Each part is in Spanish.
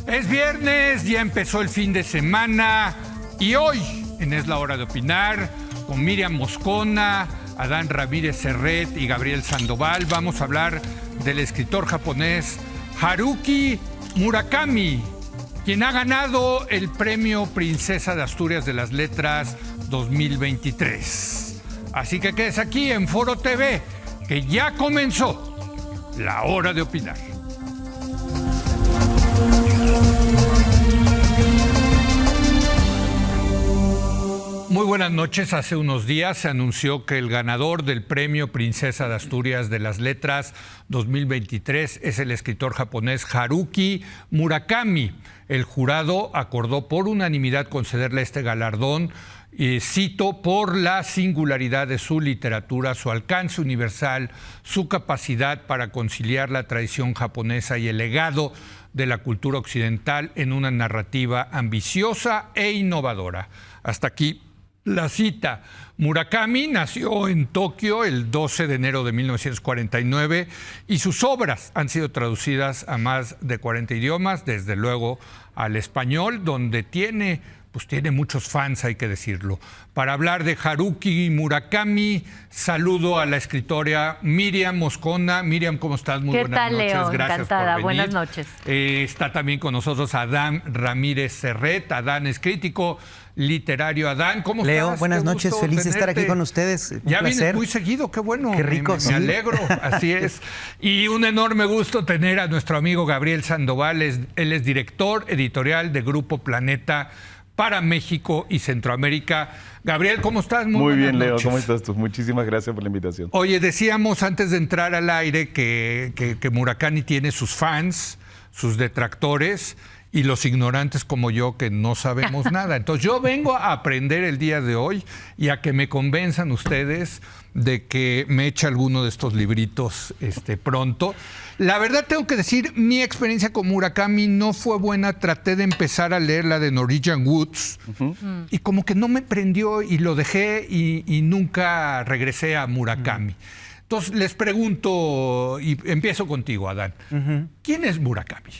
Es viernes, ya empezó el fin de semana y hoy en Es la Hora de Opinar, con Miriam Moscona, Adán Ramírez Serret y Gabriel Sandoval, vamos a hablar del escritor japonés Haruki Murakami, quien ha ganado el Premio Princesa de Asturias de las Letras 2023. Así que quédese aquí en Foro TV, que ya comenzó la Hora de Opinar. Muy buenas noches. Hace unos días se anunció que el ganador del Premio Princesa de Asturias de las Letras 2023 es el escritor japonés Haruki Murakami. El jurado acordó por unanimidad concederle este galardón, cito, por la singularidad de su literatura, su alcance universal, su capacidad para conciliar la tradición japonesa y el legado de la cultura occidental en una narrativa ambiciosa e innovadora. Hasta aquí la cita. Murakami nació en Tokio el 12 de enero de 1949 y sus obras han sido traducidas a más de 40 idiomas, desde luego al español, donde tiene muchos fans, hay que decirlo. Para hablar de Haruki Murakami, saludo a la escritora Miriam Moscona. Miriam, ¿cómo estás? Muy buenas noches. ¿Qué tal, Leo? Gracias Encantada. por venir. Buenas noches. Está también con nosotros Adán Ramírez Serret. Adán es crítico literario. Adán, ¿cómo estás? Leo, buenas noches. Feliz de estar aquí con ustedes. Ya vienes muy seguido, qué bueno. Qué rico, me alegro, así es. Y un enorme gusto tener a nuestro amigo Gabriel Sandoval. Él es director editorial de Grupo Planeta para México y Centroamérica. Gabriel, ¿cómo estás? Muy bien, Leo, noches. ¿cómo estás tú? Muchísimas gracias por la invitación. Oye, decíamos antes de entrar al aire que Murakami tiene sus fans, sus detractores y los ignorantes como yo que no sabemos nada. Entonces yo vengo a aprender el día de hoy y a que me convenzan ustedes de que me eche alguno de estos libritos pronto. La verdad tengo que decir, mi experiencia con Murakami no fue buena. Traté de empezar a leer la de Norwegian Woods y como que no me prendió y lo dejé y nunca regresé a Murakami. Entonces les pregunto, y empiezo contigo, Adán. ¿Quién es Murakami?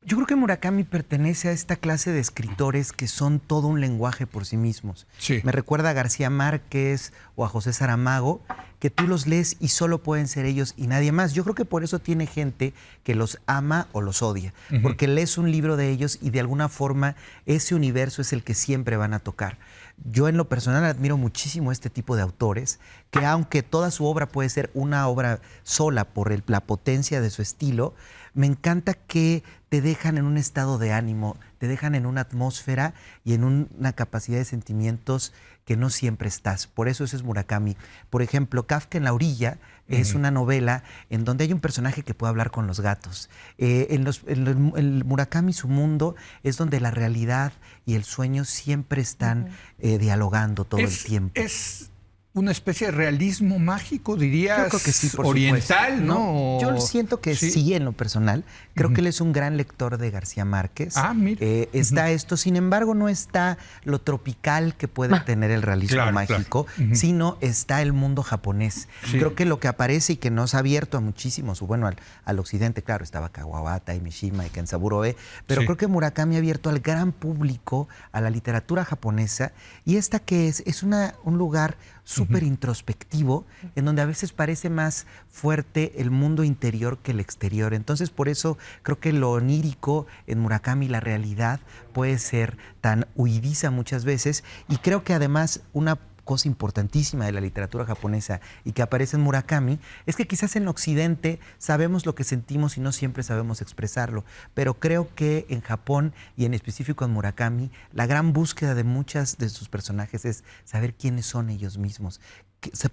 Yo creo que Murakami pertenece a esta clase de escritores que son todo un lenguaje por sí mismos. Sí. Me recuerda a García Márquez o a José Saramago, que tú los lees y solo pueden ser ellos y nadie más. Yo creo que por eso tiene gente que los ama o los odia, porque lees un libro de ellos y de alguna forma ese universo es el que siempre van a tocar. Yo en lo personal admiro muchísimo este tipo de autores que, aunque toda su obra puede ser una obra sola por la potencia de su estilo, me encanta que te dejan en un estado de ánimo, te dejan en una atmósfera y en una capacidad de sentimientos que no siempre estás. Por eso ese es Murakami. Por ejemplo, Kafka en la orilla es una novela en donde hay un personaje que puede hablar con los gatos. El Murakami, su mundo, es donde la realidad y el sueño siempre están dialogando todo el tiempo. Es una especie de realismo mágico, dirías. Yo creo que sí, por oriental, supuesto. ¿no? Yo siento que sí, en lo personal. Creo que él es un gran lector de García Márquez. Mira. Está esto, sin embargo, no está lo tropical que puede tener el realismo mágico, sino está el mundo japonés. Sí. Creo que lo que aparece y que nos ha abierto a muchísimos, bueno, al occidente, claro, estaba Kawabata y Mishima y Kenzaburo Oe, pero creo que Murakami ha abierto al gran público a la literatura japonesa. Y esta que es un lugar súper introspectivo, en donde a veces parece más fuerte el mundo interior que el exterior. Entonces, por eso creo que lo onírico en Murakami, la realidad, puede ser tan huidiza muchas veces. Y creo que además una cosa importantísima de la literatura japonesa y que aparece en Murakami es que quizás en Occidente sabemos lo que sentimos y no siempre sabemos expresarlo, pero creo que en Japón y en específico en Murakami la gran búsqueda de muchas de sus personajes es saber quiénes son ellos mismos,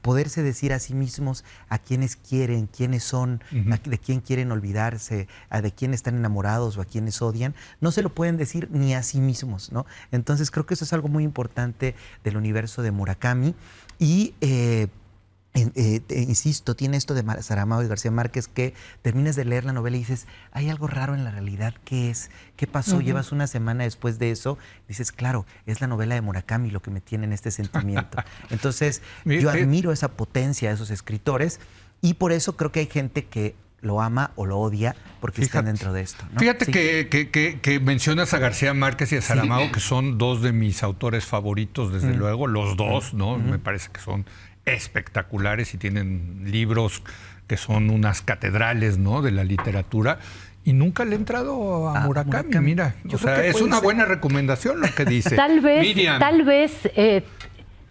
poderse decir a sí mismos a quiénes quieren, quiénes son, de quién quieren olvidarse, de quién están enamorados o a quiénes odian. No se lo pueden decir ni a sí mismos, ¿no? Entonces creo que eso es algo muy importante del universo de Murakami y insisto, tiene esto de Saramago y García Márquez, que terminas de leer la novela y dices, hay algo raro en la realidad, ¿qué es? ¿Qué pasó? Llevas una semana después de eso, dices, claro, es la novela de Murakami lo que me tiene en este sentimiento. Entonces, yo admiro esa potencia de esos escritores y por eso creo que hay gente que lo ama o lo odia porque están dentro de esto, ¿no? Fíjate que mencionas a García Márquez y a Saramago, que son dos de mis autores favoritos, desde luego, los dos, ¿no? Me parece que son espectaculares y tienen libros que son unas catedrales, ¿no?, de la literatura. Y nunca le he entrado a Murakami, mira. O sea, es una buena recomendación lo que dice. Tal vez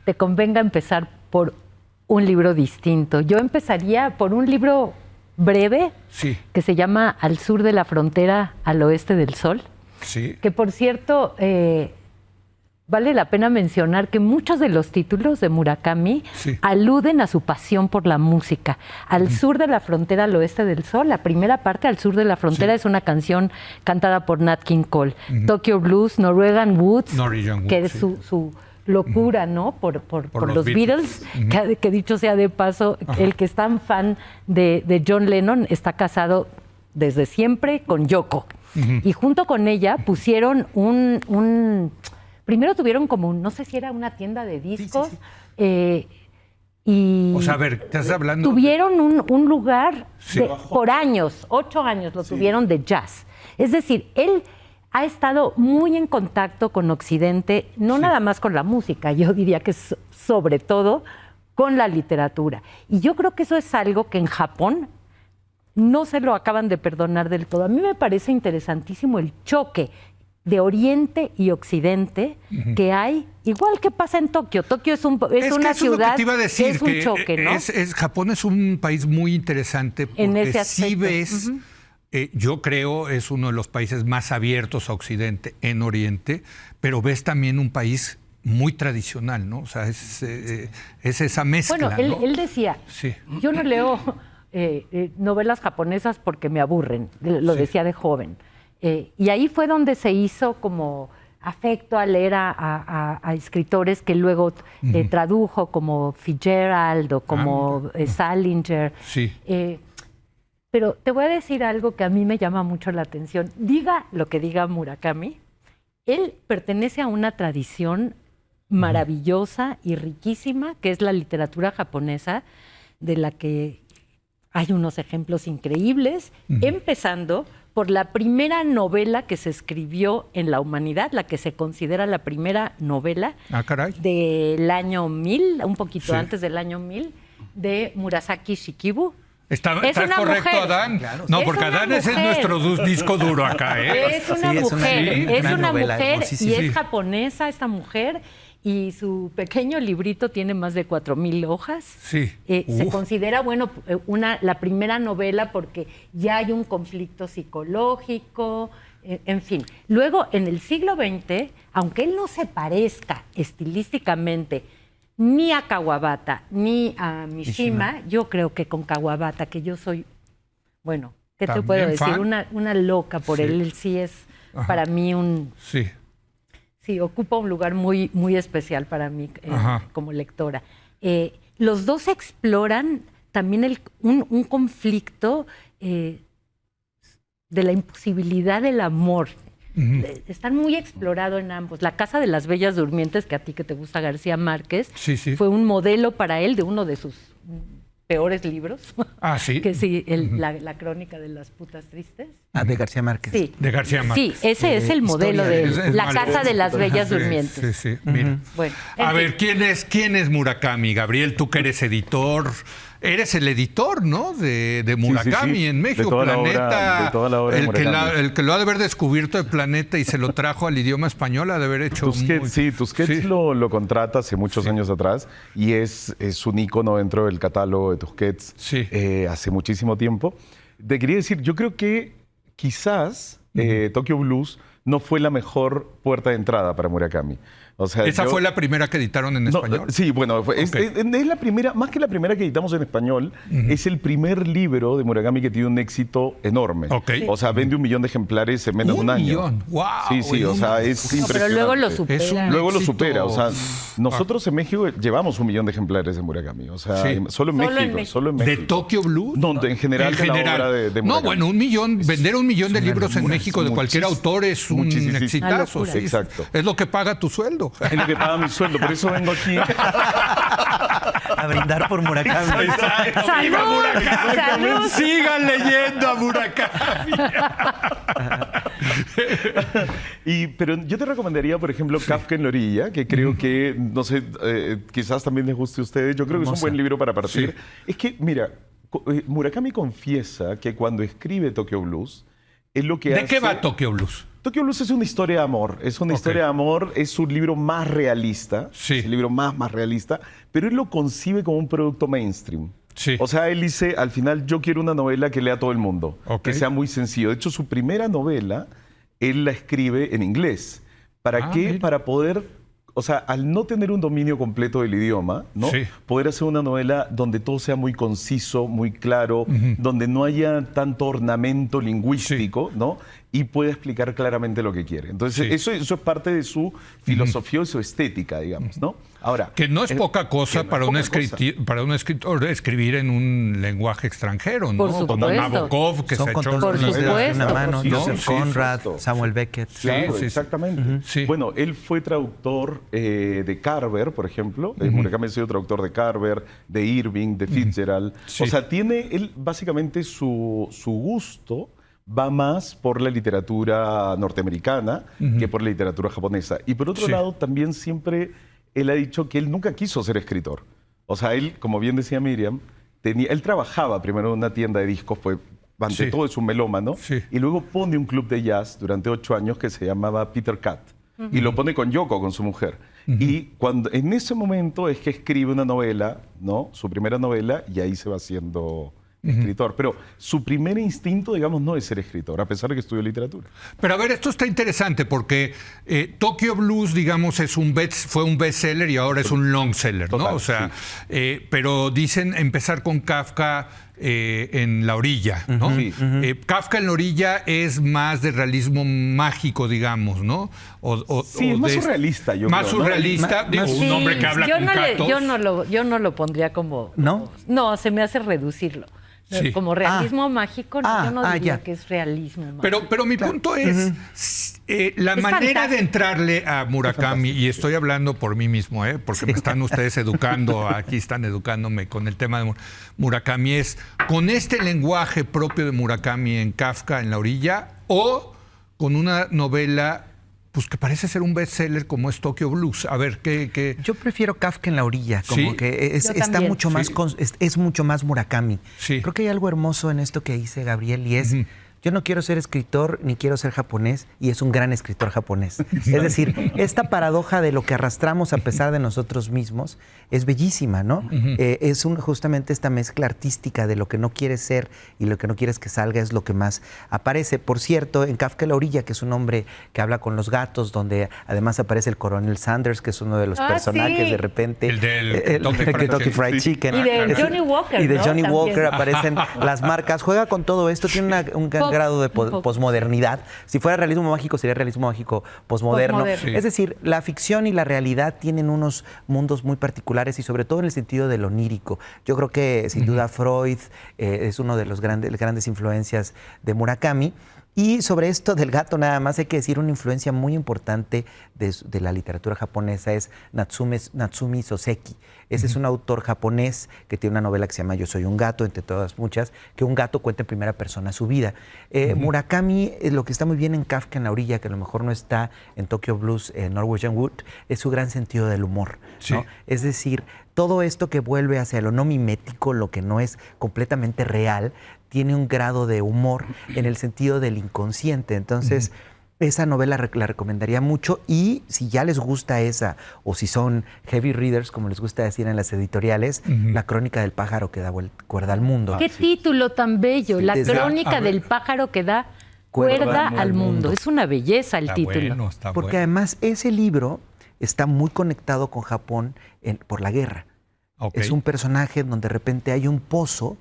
te convenga empezar por un libro distinto. Yo empezaría por un libro breve que se llama Al sur de la frontera, al oeste del sol. Sí. Que, por cierto, vale la pena mencionar que muchos de los títulos de Murakami aluden a su pasión por la música. Al sur de la frontera, al oeste del sol, la primera parte, Al sur de la frontera, es una canción cantada por Nat King Cole. Tokyo Blues, Norwegian Woods, que es su locura, ¿no? Por los Beatles, que dicho sea de paso, el que es tan fan de John Lennon está casado desde siempre con Yoko. Y junto con ella pusieron primero tuvieron como, no sé si era una tienda de discos, y o sea, a ver, ¿estás hablando? Tuvieron un lugar por años, 8 años lo tuvieron de jazz. Es decir, él ha estado muy en contacto con Occidente, no nada más con la música, yo diría que sobre todo con la literatura. Y yo creo que eso es algo que en Japón no se lo acaban de perdonar del todo. A mí me parece interesantísimo el choque de Oriente y Occidente que hay, igual que pasa en Tokio. Tokio es una ciudad que es un choque, ¿no? Japón es un país muy interesante porque sí ves, yo creo, es uno de los países más abiertos a Occidente en Oriente, pero ves también un país muy tradicional, ¿no? O sea, es esa mezcla, bueno, ¿no? él decía, yo no leo novelas japonesas porque me aburren, lo decía de joven. Y ahí fue donde se hizo como afecto a leer a escritores que luego tradujo, como Fitzgerald o como Salinger. Sí. Pero te voy a decir algo que a mí me llama mucho la atención. Diga lo que diga Murakami, él pertenece a una tradición maravillosa y riquísima, que es la literatura japonesa, de la que hay unos ejemplos increíbles, empezando por la primera novela que se escribió en la humanidad, la que se considera la primera novela del año 1000, un poquito antes del año 1000, de Murasaki Shikibu. ¿Está correcto, mujer. Adán? Claro, no, porque Adán es nuestro disco duro acá, ¿eh? Es una mujer y es japonesa esta mujer, y su pequeño librito tiene más de 4,000 hojas. Sí. Se considera, bueno, la primera novela porque ya hay un conflicto psicológico, en fin. Luego, en el siglo XX, aunque él no se parezca estilísticamente ni a Kawabata ni a Mishima, yo creo que con Kawabata, que yo soy, bueno, ¿qué te puedo decir? Una loca por él. Él sí es para mí un... Sí, ocupa un lugar muy, muy especial para mí como lectora. Los dos exploran también un conflicto de la imposibilidad del amor. Están muy explorados en ambos. La Casa de las Bellas Durmientes, que a ti que te gusta García Márquez, fue un modelo para él de uno de sus peores libros. Ah, sí. Que sí, la crónica de las putas tristes. Ah, de García Márquez. Sí. De García Márquez. Sí, ese es el modelo de la Casa de las Bellas Durmientes. Sí, mira. Bueno, a ver, ¿quién es Murakami? Gabriel, tú que eres editor. Eres el editor, ¿no? De Murakami en México. Planeta. De toda la obra de Murakami. El que lo ha de haber descubierto de Planeta y se lo trajo al idioma español, ha de haber hecho Tusquets lo contrata hace muchos años atrás y es un ícono dentro del catálogo de Tusquets hace muchísimo tiempo. Te quería decir, yo creo que quizás Tokyo Blues no fue la mejor puerta de entrada para Murakami. O sea, ¿Esa fue la primera que editaron en español? Sí, bueno, es la primera, más que la primera que editamos en español, es el primer libro de Murakami que tiene un éxito enorme. O sea, vende 1 millón de ejemplares en menos de un año. 1 millón, wow. Sí, o sea, es impresionante. Pero luego lo supera. Luego lo supera, o sea, nosotros en México llevamos 1 millón de ejemplares de Murakami. O sea, solo en México. ¿De Tokyo Blues? No, en general de la obra de Murakami. No, bueno, 1 millón, vender 1 millón de libros en México de cualquier autor es un exitazo. Sí, exacto. Es lo que paga tu sueldo. Es lo que paga mi sueldo, por eso vengo aquí. A brindar por Murakami. ¡Salud! ¡Salud! Sigan leyendo a Murakami. Pero yo te recomendaría, por ejemplo, Kafka en la orilla, que creo que, no sé, quizás también les guste a ustedes. Yo creo que es un buen libro para partir. Sí. Es que, mira, Murakami confiesa que cuando escribe Tokyo Blues, es lo que ¿De hace... qué va Tokyo Blues? Tokyo Blues es una historia de amor. Es una historia de amor. Es su libro más realista. Sí. Es el libro más realista. Pero él lo concibe como un producto mainstream. Sí. O sea, él dice, al final, yo quiero una novela que lea todo el mundo. Que sea muy sencillo. De hecho, su primera novela, él la escribe en inglés. ¿Para qué? Mira. Para poder... O sea, al no tener un dominio completo del idioma, ¿no? Sí. Poder hacer una novela donde todo sea muy conciso, muy claro, donde no haya tanto ornamento lingüístico, ¿no? Y pueda explicar claramente lo que quiere. Entonces, eso es parte de su filosofía y su estética, digamos, ¿no? Ahora, que no es poca cosa para un escritor escribir en un lenguaje extranjero, ¿no? Por supuesto. Como Nabokov, que Son se con echó todos los dedos de una supuesto. mano. Sí, Joseph sí, Conrad, justo. Samuel Beckett. Claro, sí. exactamente. Sí. Bueno, él fue traductor de Carver, por ejemplo. Murakami ha sido traductor de Carver, de Irving, de Fitzgerald. Sí. O sea, él básicamente su gusto va más por la literatura norteamericana que por la literatura japonesa. Y por otro lado, también siempre él ha dicho que él nunca quiso ser escritor. O sea, él, como bien decía Miriam, él trabajaba primero en una tienda de discos, pues ante todo es un melómano, y luego pone un club de jazz durante 8 años que se llamaba Peter Cat. Y lo pone con Yoko, con su mujer. Y en ese momento es que escribe una novela, ¿no? Su primera novela, y ahí se va haciendo escritor. Pero su primer instinto, digamos, no es ser escritor, a pesar de que estudió literatura. Pero a ver, esto está interesante porque Tokyo Blues, digamos, fue un bestseller y ahora es un long seller, ¿no? Total, O sea, pero dicen empezar con Kafka en la orilla, ¿no? Sí. Kafka en la orilla es más de realismo mágico, digamos, ¿no? Sí, es más surrealista, yo más creo, ¿no? surrealista, digo, un hombre que habla con gatos. Yo no lo pondría como... ¿No? No, se me hace reducirlo. Sí. Como realismo mágico, yo no diría ya. que es realismo mágico. Pero mi punto es la Es manera fantástico. de entrarle a Murakami, y estoy hablando por mí mismo, porque me están ustedes educando, aquí están educándome con el tema de Murakami, es con este lenguaje propio de Murakami en Kafka en la orilla o con una novela pues que parece ser un bestseller como es Tokyo Blues. A ver, ¿qué? Yo prefiero Kafka en la orilla, como ¿Sí? que está también. mucho más, es mucho más Murakami. Sí. Creo que hay algo hermoso en esto que dice Gabriel y es, yo no quiero ser escritor ni quiero ser japonés y es un gran escritor japonés. Es decir, esta paradoja de lo que arrastramos a pesar de nosotros mismos es bellísima, ¿no? Es justamente esta mezcla artística de lo que no quieres ser y lo que no quieres que salga es lo que más aparece. Por cierto, en Kafka en la orilla, que es un hombre que habla con los gatos, donde además aparece el coronel Sanders, que es uno de los personajes de repente. El del Kentucky Fried Chicken. Y de Johnny Walker, Y de ¿no? Johnny También. Walker aparecen las marcas. Juega con todo esto, tiene un gran grado de posmodernidad. Si fuera realismo mágico, sería realismo mágico posmoderno. Sí. Es decir, la ficción y la realidad tienen unos mundos muy particulares y sobre todo en el sentido de lo onírico. Yo creo que sin duda Freud es uno de las grandes influencias de Murakami. Y sobre esto del gato nada más hay que decir una influencia muy importante de la literatura japonesa es Natsumi Soseki. Ese es un autor japonés que tiene una novela que se llama Yo soy un gato, entre todas muchas, que un gato cuenta en primera persona su vida. Murakami, lo que está muy bien en Kafka en la orilla, que a lo mejor no está en Tokyo Blues, en Norwegian Wood, es su gran sentido del humor, ¿no? Es decir, todo esto que vuelve hacia lo no mimético, lo que no es completamente real, tiene un grado de humor en el sentido del inconsciente. Entonces, esa novela la recomendaría mucho y si ya les gusta esa o si son heavy readers, como les gusta decir en las editoriales, La crónica del pájaro que da cuerda al mundo. Qué título tan bello, La desde- crónica del pájaro que da cuerda al mundo. Es una belleza el título. Bueno, está Porque bueno. además ese libro está muy conectado con Japón por la guerra. Ok. Es un personaje donde de repente hay un pozo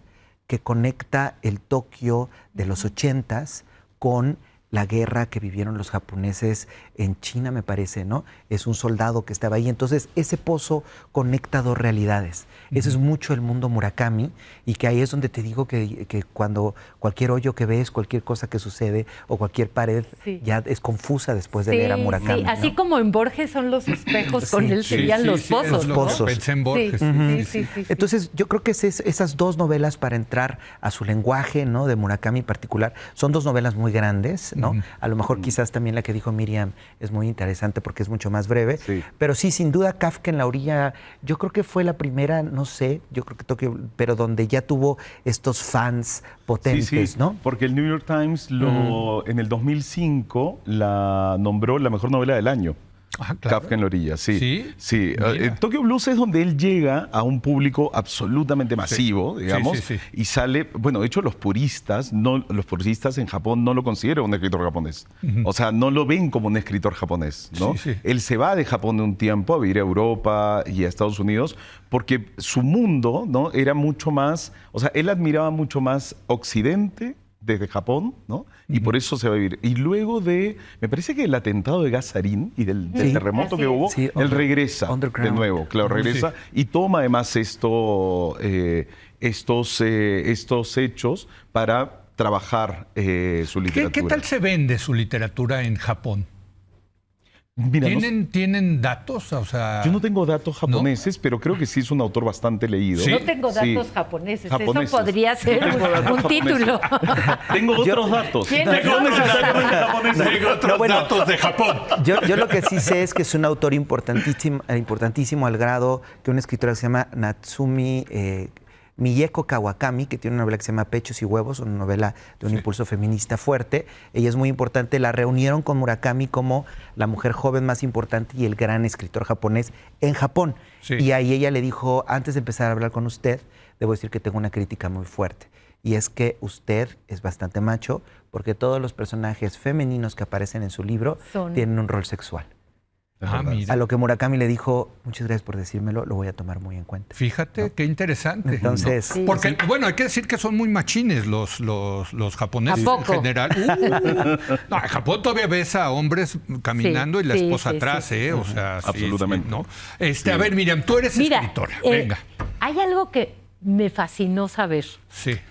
que conecta el Tokio de los 80s con la guerra que vivieron los japoneses en China, me parece, ¿no? Es un soldado que estaba ahí. Entonces, ese pozo conecta dos realidades. Eso es mucho el mundo Murakami, y que ahí es donde te digo que cuando cualquier hoyo que ves, cualquier cosa que sucede o cualquier pared ya es confusa después de leer a Murakami. Sí, así como en Borges son los espejos, con él serían los pozos. Los pozos. Pensé en Borges. Sí. Entonces, yo creo que esas dos novelas, para entrar a su lenguaje, ¿no?, de Murakami en particular, son dos novelas muy grandes, ¿no? A lo mejor quizás también la que dijo Miriam es muy interesante porque es mucho más breve. Pero sí, sin duda, Kafka en la orilla, yo creo que fue la primera, no sé, yo creo que Tokio, pero donde ya tuvo estos fans potentes, ¿no? Porque el New York Times en el 2005 la nombró la mejor novela del año. Ah, claro. Kafka en la orilla, sí. Tokyo Blues es donde él llega a un público absolutamente masivo, digamos, y sale, bueno, de hecho los puristas en Japón no lo consideran un escritor japonés. O sea, no lo ven como un escritor japonés, ¿no? Él se va de Japón de un tiempo a vivir a Europa y a Estados Unidos porque su mundo, ¿no?, era mucho más, o sea, él admiraba mucho más Occidente desde Japón, ¿no? Y por eso se va a vivir. Y luego me parece que el atentado de Gazarín y del terremoto que hubo, él regresa de nuevo, claro, regresa y toma además estos hechos para trabajar su literatura. ¿Qué tal se vende su literatura en Japón? Mira, ¿Tienen datos? O sea, yo no tengo datos japoneses, pero creo que sí es un autor bastante leído. No tengo datos japoneses. Eso podría ser un título. Tengo otros datos. Tengo otros datos de Japón. Yo lo que sí sé es que es un autor importantísimo al grado que una escritora que se llama Natsumi Mieko Kawakami, que tiene una novela que se llama Pechos y Huevos, una novela de un impulso feminista fuerte. Ella es muy importante. La reunieron con Murakami como la mujer joven más importante y el gran escritor japonés en Japón. Y ahí ella le dijo, antes de empezar a hablar con usted, debo decir que tengo una crítica muy fuerte. Y es que usted es bastante macho porque todos los personajes femeninos que aparecen en su libro tienen un rol sexual. A lo que Murakami le dijo, muchas gracias por decírmelo, lo voy a tomar muy en cuenta. Fíjate, qué interesante. Entonces, porque, bueno, hay que decir que son muy machines los japoneses en general. No, en Japón todavía ves a hombres caminando y la esposa atrás, O sea, absolutamente. ¿no? A ver, Miriam, tú eres escritora. Venga. Hay algo que me fascinó saber.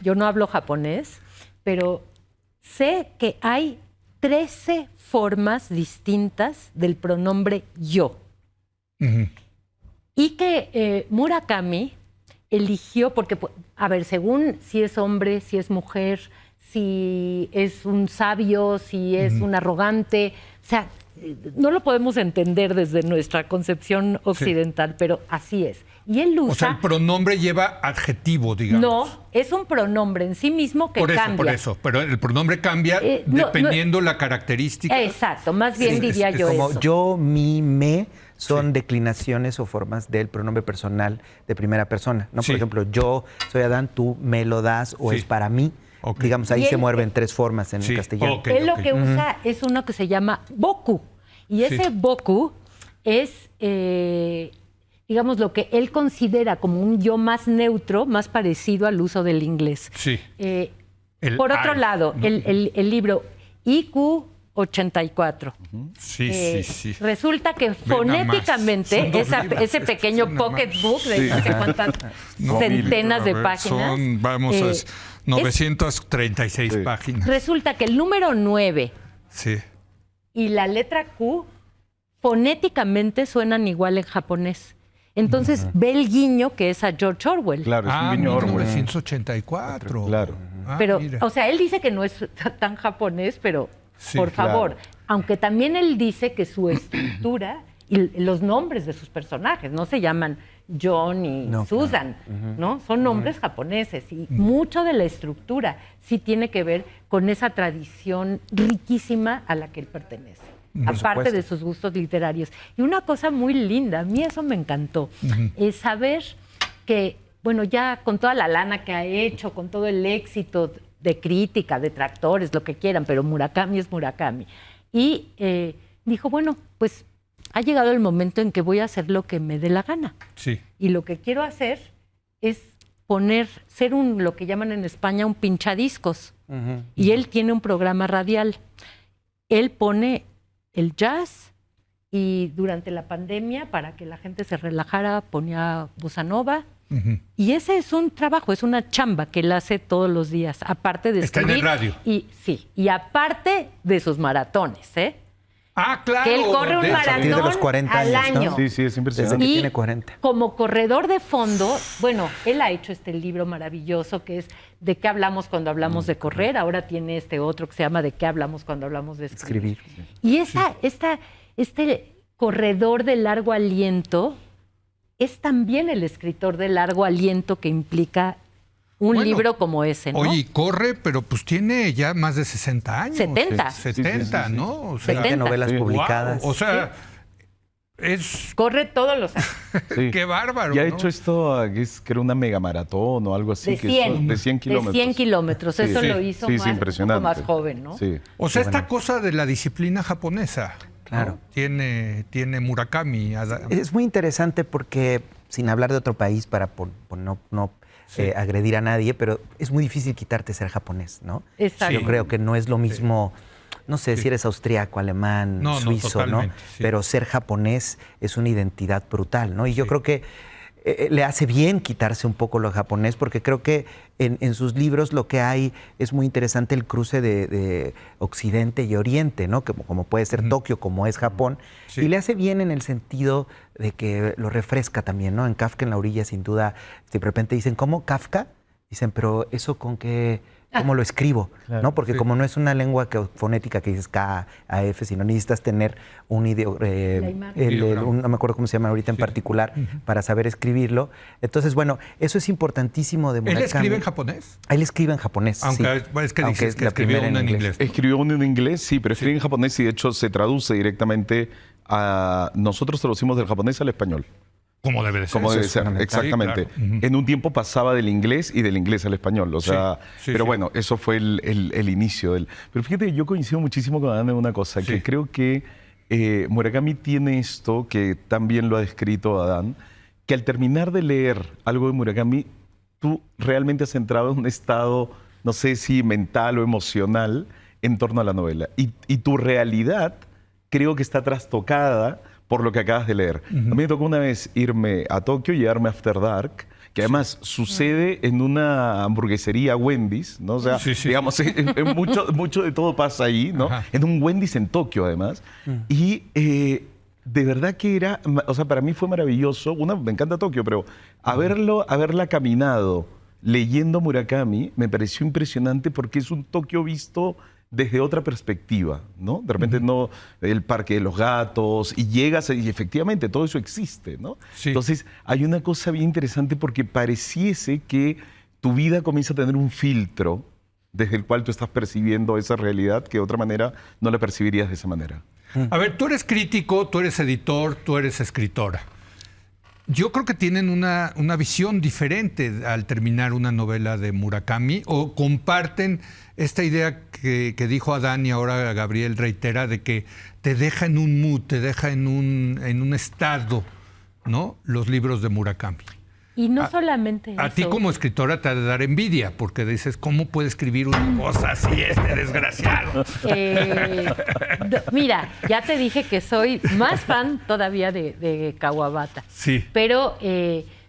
Yo no hablo japonés, pero sé que hay 13 formas distintas del pronombre yo. Y que Murakami eligió, porque, a ver, según si es hombre, si es mujer, si es un sabio, si es un arrogante, o sea, no lo podemos entender desde nuestra concepción occidental, pero así es. Y él usa... O sea, el pronombre lleva adjetivo, digamos. No, es un pronombre en sí mismo que cambia. Por eso, pero el pronombre cambia dependiendo la característica. Exacto, más bien diría yo como eso. Yo, mi, me son declinaciones o formas del pronombre personal de primera persona, ¿no? Por ejemplo, yo soy Adán, tú me lo das o es para mí. Digamos, ahí se mueven 3 formas en el castellano. Él lo que usa es uno que se llama boku. Y ese boku es... digamos, lo que él considera como un yo más neutro, más parecido al uso del inglés. Por otro lado, el libro IQ 84. Resulta que fonéticamente ese pequeño pocketbook de no sé cuántas centenas de páginas. Son, 936 páginas. Resulta que el número 9 y la letra Q fonéticamente suenan igual en japonés. Entonces, ve el guiño que es a George Orwell. Claro, es un guiño Orwell. 1984. Claro. Pero, o sea, él dice que no es tan japonés, pero por favor, aunque también él dice que su estructura y los nombres de sus personajes no se llaman John y Susan, ¿no? Son nombres japoneses y mucho de la estructura sí tiene que ver con esa tradición riquísima a la que él pertenece. Aparte de sus gustos literarios. Y una cosa muy linda, a mí eso me encantó, es saber que, bueno, ya con toda la lana que ha hecho, con todo el éxito de crítica, de detractores, lo que quieran, pero Murakami es Murakami. Y dijo, bueno, pues ha llegado el momento en que voy a hacer lo que me dé la gana. Y lo que quiero hacer es ser lo que llaman en España un pinchadiscos. Y él tiene un programa radial. él pone el jazz y durante la pandemia, para que la gente se relajara, ponía bossa nova. Y ese es un trabajo, es una chamba que él hace todos los días, aparte de escribir. Está en el radio. Y aparte de sus maratones, ¿eh? Ah, claro. Que él corre un maratón de los 40 al años, año. ¿no? Sí, sí, es impresionante. Desde que Y tiene 40. como corredor de fondo, bueno, él ha hecho este libro maravilloso que es ¿De qué hablamos cuando hablamos de correr? Ahora tiene este otro que se llama ¿De qué hablamos cuando hablamos de escribir? Y este corredor de largo aliento es también el escritor de largo aliento que implica un libro como ese, ¿no? Oye, corre, pero pues tiene ya más de 60 años. 70. 70, sí. ¿no? O sea, 70. novelas publicadas. Wow, o sea, es... Corre todos los años. Sí. Qué bárbaro, Y ha ¿no? hecho esto, que era una megamaratón o algo así. De 100. De 100 kilómetros. De 100 kilómetros. Sí, Eso sí. lo hizo Sí, más, un poco impresionante. más joven, ¿no? Sí. O sea, esta cosa de la disciplina japonesa. Claro. ¿no? Tiene Murakami. Es muy interesante porque, sin hablar de otro país para no agredir a nadie, pero es muy difícil quitarte ser japonés, ¿no? Exacto. Yo creo que no es lo mismo, no sé si eres austriaco, alemán, suizo, ¿no? Pero ser japonés es una identidad brutal, ¿no? Y yo creo que le hace bien quitarse un poco lo japonés, porque creo que en sus libros lo que hay es muy interesante el cruce de Occidente y Oriente, ¿no? Como puede ser Tokio, como es Japón. Y le hace bien en el sentido de que lo refresca también, ¿no? En Kafka en la orilla, sin duda, de repente dicen, ¿cómo Kafka? Dicen, pero eso con qué... ¿Cómo lo escribo? Claro, ¿no? Porque como no es una lengua fonética que dices K, A, F, sino necesitas tener un no me acuerdo cómo se llama ahorita en particular, para saber escribirlo. Entonces, bueno, eso es importantísimo de Murakami. ¿Él escribe en japonés? Él escribe en japonés, Aunque es que dices que escribió uno en inglés. Escribió uno en inglés, sí, pero escribe en japonés y de hecho se traduce directamente a... Nosotros traducimos del japonés al español. Como debe de ser. Como debe ser, exactamente. Sí, claro. En un tiempo pasaba del inglés y del inglés al español. O sea, pero bueno, eso fue el inicio del... Pero fíjate, yo coincido muchísimo con Adán en una cosa, que creo que Murakami tiene esto, que también lo ha descrito Adán, que al terminar de leer algo de Murakami, tú realmente has entrado en un estado, no sé si mental o emocional, en torno a la novela. Y tu realidad creo que está trastocada por lo que acabas de leer. A mí me tocó una vez irme a Tokio y llevarme After Dark, que además sucede en una hamburguesería Wendy's, ¿no? O sea, digamos, mucho de todo pasa ahí, ¿no? Ajá. En un Wendy's en Tokio, además. Y de verdad que era, o sea, para mí fue maravilloso. Me encanta Tokio, pero haberla caminado leyendo Murakami me pareció impresionante porque es un Tokio visto desde otra perspectiva, ¿no? De repente no el parque de los gatos y llegas y efectivamente todo eso existe, ¿no? Sí. Entonces hay una cosa bien interesante porque pareciese que tu vida comienza a tener un filtro desde el cual tú estás percibiendo esa realidad que de otra manera no la percibirías de esa manera. A ver, tú eres crítico, tú eres editor, tú eres escritora. Yo creo que tienen una visión diferente al terminar una novela de Murakami, o comparten esta idea que dijo Adán y ahora Gabriel reitera, de que te deja en un mood, te deja en un estado, ¿no? Los libros de Murakami. Y no solamente eso. A ti como escritora te ha de dar envidia, porque dices, ¿cómo puede escribir una cosa así este desgraciado? Mira, ya te dije que soy más fan todavía de Kawabata. Sí. Pero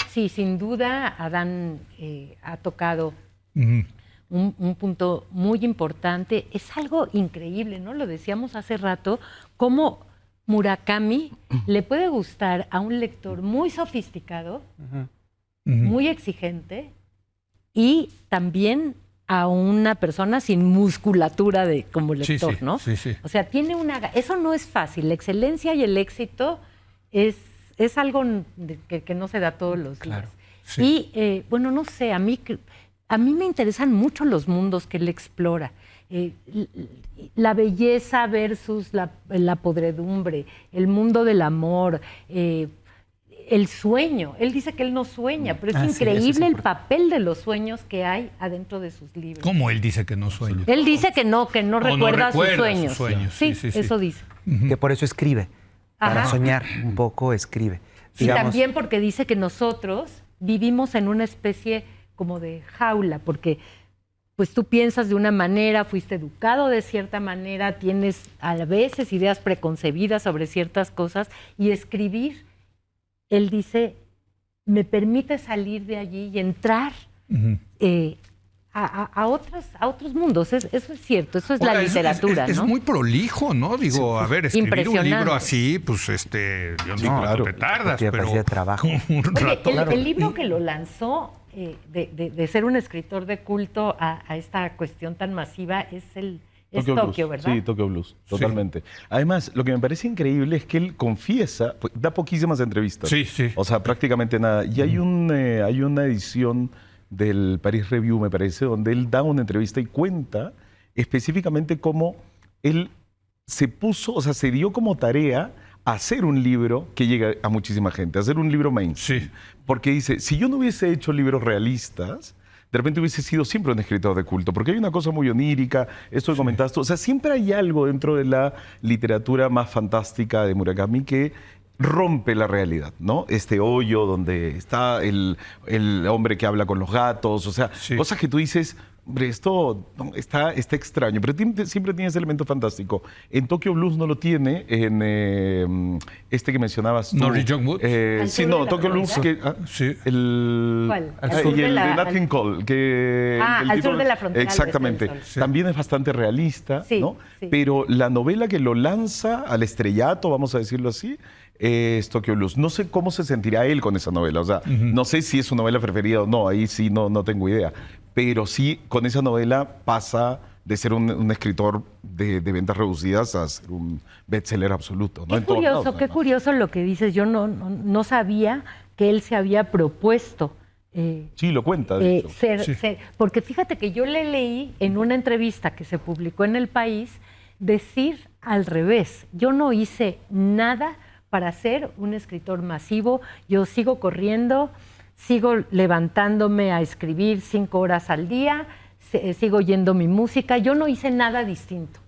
sí, sin duda, Adán ha tocado un punto muy importante. Es algo increíble, ¿no? Lo decíamos hace rato, cómo Murakami le puede gustar a un lector muy sofisticado, muy exigente, y también a una persona sin musculatura como lector, ¿no? Sí, sí. O sea, eso no es fácil. La excelencia y el éxito es algo que no se da todos los días. Sí. Y, bueno, no sé, a mí me interesan mucho los mundos que él explora. La belleza versus la podredumbre, el mundo del amor, el sueño. Él dice que él no sueña, pero es increíble el papel de los sueños que hay adentro de sus libros. ¿Cómo él dice que no sueña? Él dice que no recuerda sus sueños. Sí, eso dice. Que por eso escribe. Para soñar un poco, escribe. Y también porque dice que nosotros vivimos en una especie como de jaula, porque pues tú piensas de una manera, fuiste educado de cierta manera, tienes a veces ideas preconcebidas sobre ciertas cosas, y escribir, él dice, me permite salir de allí y entrar a otros mundos. Eso es cierto, eso es la literatura, ¿no? Es muy prolijo, ¿no? Digo, a ver, escribir un libro así, pues yo no sé cuánto te tardas, pero de trabajo. Oye, el libro que lo lanzó de ser un escritor de culto a esta cuestión tan masiva es Tokio, ¿verdad? Sí, Tokyo Blues, totalmente. Sí. Además, lo que me parece increíble es que él confiesa, da poquísimas entrevistas. Sí, sí. O sea, prácticamente nada. Y hay una edición del Paris Review, me parece, donde él da una entrevista y cuenta específicamente cómo él se dio como tarea hacer un libro que llegue a muchísima gente, hacer un libro mainstream. Sí. Porque dice, si yo no hubiese hecho libros realistas, de repente hubiese sido siempre un escritor de culto, porque hay una cosa muy onírica, esto que comentaste, o sea, siempre hay algo dentro de la literatura más fantástica de Murakami que rompe la realidad, ¿no? Este hoyo donde está el hombre que habla con los gatos, o sea, cosas que tú dices, hombre, esto está extraño, pero siempre tiene ese elemento fantástico. En Tokyo Blues no lo tiene, en este que mencionabas tú. Norrie John Wood. Sí, no, Tokyo Blues. ¿Cuál? Y el de Nat King Cole. Al sur de la frontera. Exactamente. También es bastante realista, ¿no? Sí. Pero la novela que lo lanza al estrellato, vamos a decirlo así, es Tokyo Blues. No sé cómo se sentirá él con esa novela. O sea, no sé si es su novela preferida o no. Ahí sí no tengo idea. Pero sí, con esa novela pasa de ser un escritor de ventas reducidas a ser un bestseller absoluto, ¿no? Qué curioso lo que dices. Yo no sabía que él se había propuesto. Sí, lo cuenta. De hecho. Porque fíjate que yo le leí en una entrevista que se publicó en El País decir al revés. Yo no hice nada para ser un escritor masivo. Yo sigo corriendo, sigo levantándome a escribir 5 horas al día, sigo oyendo mi música. Yo no hice nada distinto.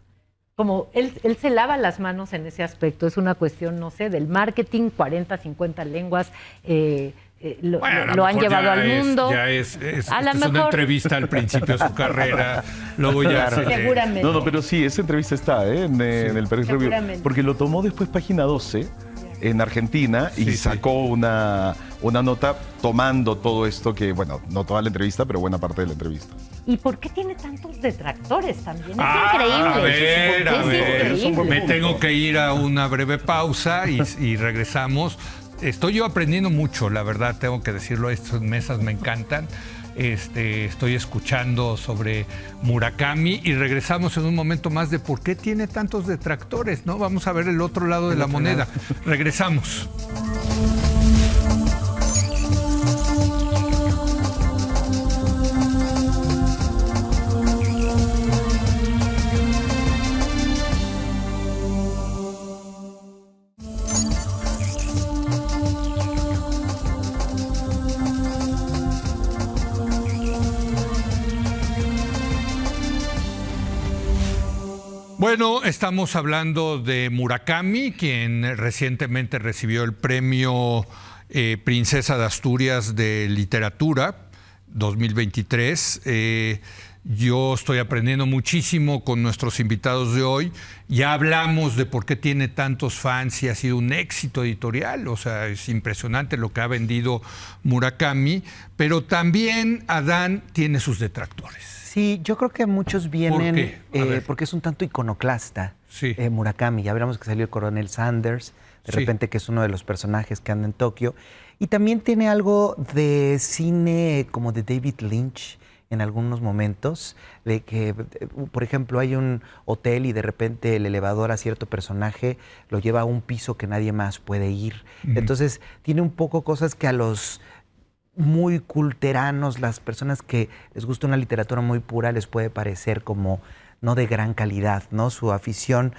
Como él se lava las manos en ese aspecto. Es una cuestión, no sé, del marketing, 40, 50 lenguas. Lo han llevado al mundo. Es una entrevista al principio de su carrera. Luego ya seguramente. No, pero sí, esa entrevista está en el Paris Review. Porque lo tomó después Página 12 en Argentina y sacó una nota tomando todo esto que, bueno, no toda la entrevista, pero buena parte de la entrevista. ¿Y por qué tiene tantos detractores también? Es increíble. Increíble. Me tengo que ir a una breve pausa y regresamos. Estoy yo aprendiendo mucho, la verdad, tengo que decirlo. Estas mesas me encantan. Estoy escuchando sobre Murakami y regresamos en un momento más de por qué tiene tantos detractores, ¿no? Vamos a ver el otro lado de la moneda. Regresamos. Bueno, estamos hablando de Murakami, quien recientemente recibió el premio Princesa de Asturias de Literatura 2023. Yo estoy aprendiendo muchísimo con nuestros invitados de hoy. Ya hablamos de por qué tiene tantos fans y ha sido un éxito editorial. O sea, es impresionante lo que ha vendido Murakami, pero también Adán tiene sus detractores. Sí, yo creo que muchos vienen porque es un tanto iconoclasta, Murakami. Ya hablamos que salió el Coronel Sanders, de repente que es uno de los personajes que anda en Tokio. Y también tiene algo de cine como de David Lynch en algunos momentos, de que, por ejemplo, hay un hotel y de repente el elevador a cierto personaje lo lleva a un piso que nadie más puede ir. Entonces, tiene un poco cosas que a los muy culteranos, las personas que les gusta una literatura muy pura, les puede parecer como no de gran calidad, ¿no? Su afición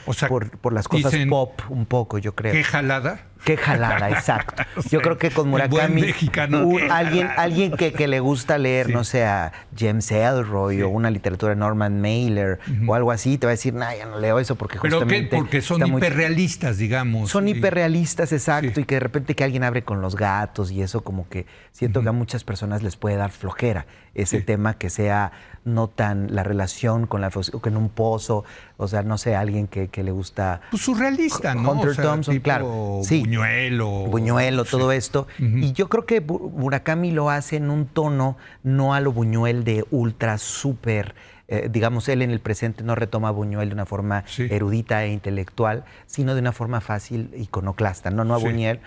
por las cosas pop un poco, yo creo. ¿Qué jalada? Qué jalada, exacto. Yo creo que con Murakami, mexicano, alguien que le gusta leer, no sé, a James Ellroy o una literatura de Norman Mailer o algo así, te va a decir, nah, ya no leo eso porque justamente... ¿Pero qué? Porque son hiperrealistas, digamos. Son hiperrealistas, exacto, y que de repente que alguien abre con los gatos y eso como que siento que a muchas personas les puede dar flojera ese tema, que sea no tan la relación con en un pozo, o sea, no sé, alguien que le gusta... Pues surrealista, ¿no? Hunter Thompson, claro. Sí. Buñuelo, todo esto. Y yo creo que Murakami lo hace en un tono no a lo Buñuel de ultra, súper... digamos, él en el presente no retoma a Buñuel de una forma erudita e intelectual, sino de una forma fácil, iconoclasta. No a Buñuel,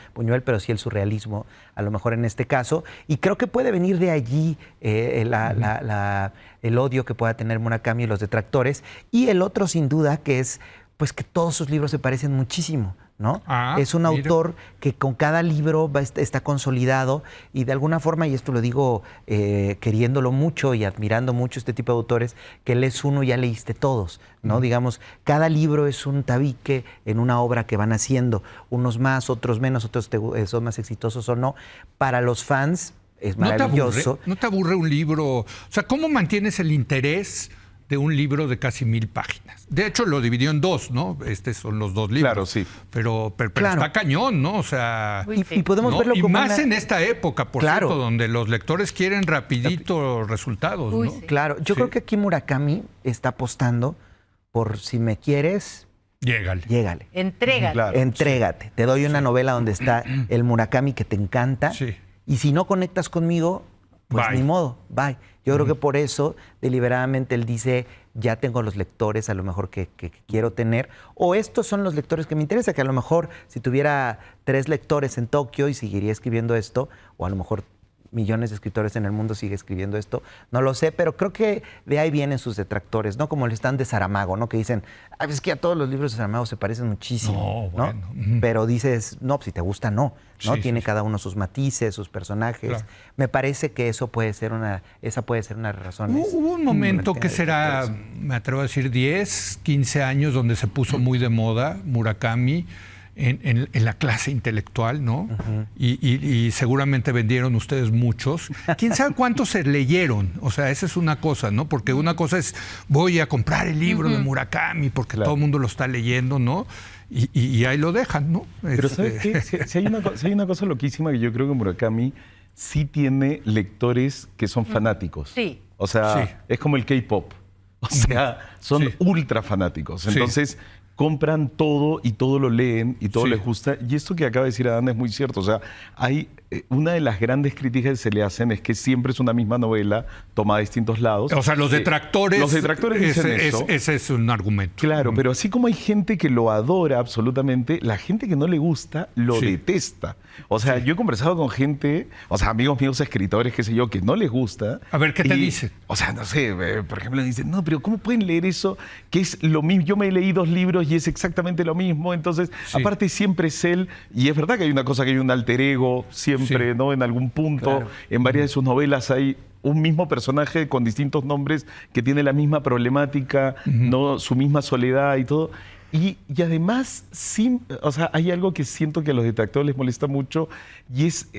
pero sí el surrealismo, a lo mejor en este caso. Y creo que puede venir de allí el odio que pueda tener Murakami y los detractores. Y el otro, sin duda, que es pues que todos sus libros se parecen muchísimo, ¿no? Es un autor que con cada libro está consolidado y de alguna forma, y esto lo digo queriéndolo mucho y admirando mucho este tipo de autores, que lees uno y ya leíste todos, ¿no? Digamos, cada libro es un tabique en una obra que van haciendo, unos más, otros menos, otros son más exitosos o no. Para los fans es maravilloso. ¿No te aburre un libro? O sea, ¿cómo mantienes el interés de un libro de casi 1000 páginas? De hecho, lo dividió en dos, ¿no? Estos son los dos libros. Claro, sí. Pero está cañón, ¿no? O sea... Y podemos verlo como más en esta época, por cierto, donde los lectores quieren rapidito resultados, ¿no? Sí. Claro. Yo creo que aquí Murakami está apostando por si me quieres... Llégale. Entrégate. Claro. Entrégate. Te doy una novela donde está el Murakami que te encanta. Sí. Y si no conectas conmigo, pues ni modo, bye. Yo creo que por eso, deliberadamente, él dice, ya tengo los lectores a lo mejor que quiero tener, o estos son los lectores que me interesan, que a lo mejor si tuviera 3 lectores en Tokio y seguiría escribiendo esto, o a lo mejor millones de escritores en el mundo sigue escribiendo esto, no lo sé, pero creo que de ahí vienen sus detractores, ¿no? Como el stand de Saramago, ¿no? Que dicen, es que a todos los libros de Saramago se parecen muchísimo, ¿no? Bueno. Pero dices, no, si te gusta, no. Tiene cada uno sus matices, sus personajes. Claro. Me parece que esa puede ser una de las razones. Hubo un momento que será, me atrevo a decir, 10, 15 años, donde se puso muy de moda Murakami en la clase intelectual, ¿no? Y seguramente vendieron ustedes muchos. ¿Quién sabe cuántos se leyeron? O sea, esa es una cosa, ¿no? Porque una cosa es, voy a comprar el libro de Murakami porque todo el mundo lo está leyendo, ¿no? Y ahí lo dejan, ¿no? Pero ¿sabes qué? Si hay una cosa loquísima que yo creo que Murakami sí tiene lectores que son fanáticos. Sí. O sea, es como el K-pop. O sea, son ultra fanáticos. Entonces, compran todo y todo lo leen y todo les gusta. Y esto que acaba de decir Adán es muy cierto. O sea, hay una de las grandes críticas que se le hacen es que siempre es una misma novela tomada de distintos lados. O sea, los detractores dicen eso. Ese es un argumento. Claro, pero así como hay gente que lo adora absolutamente, la gente que no le gusta lo detesta. O sea, yo he conversado con gente, o sea, amigos míos escritores, qué sé yo, que no les gusta. A ver, ¿qué te dicen? O sea, no sé, por ejemplo, dicen, no, pero ¿cómo pueden leer eso? Que es lo mismo. Yo me leí 2 libros y es exactamente lo mismo. Entonces, aparte siempre es él. Y es verdad que hay una cosa, que hay un alter ego siempre, ¿no? En algún punto, en varias de sus novelas hay un mismo personaje con distintos nombres que tiene la misma problemática, ¿no? Su misma soledad y todo. Y además, o sea, hay algo que siento que a los detractores les molesta mucho y es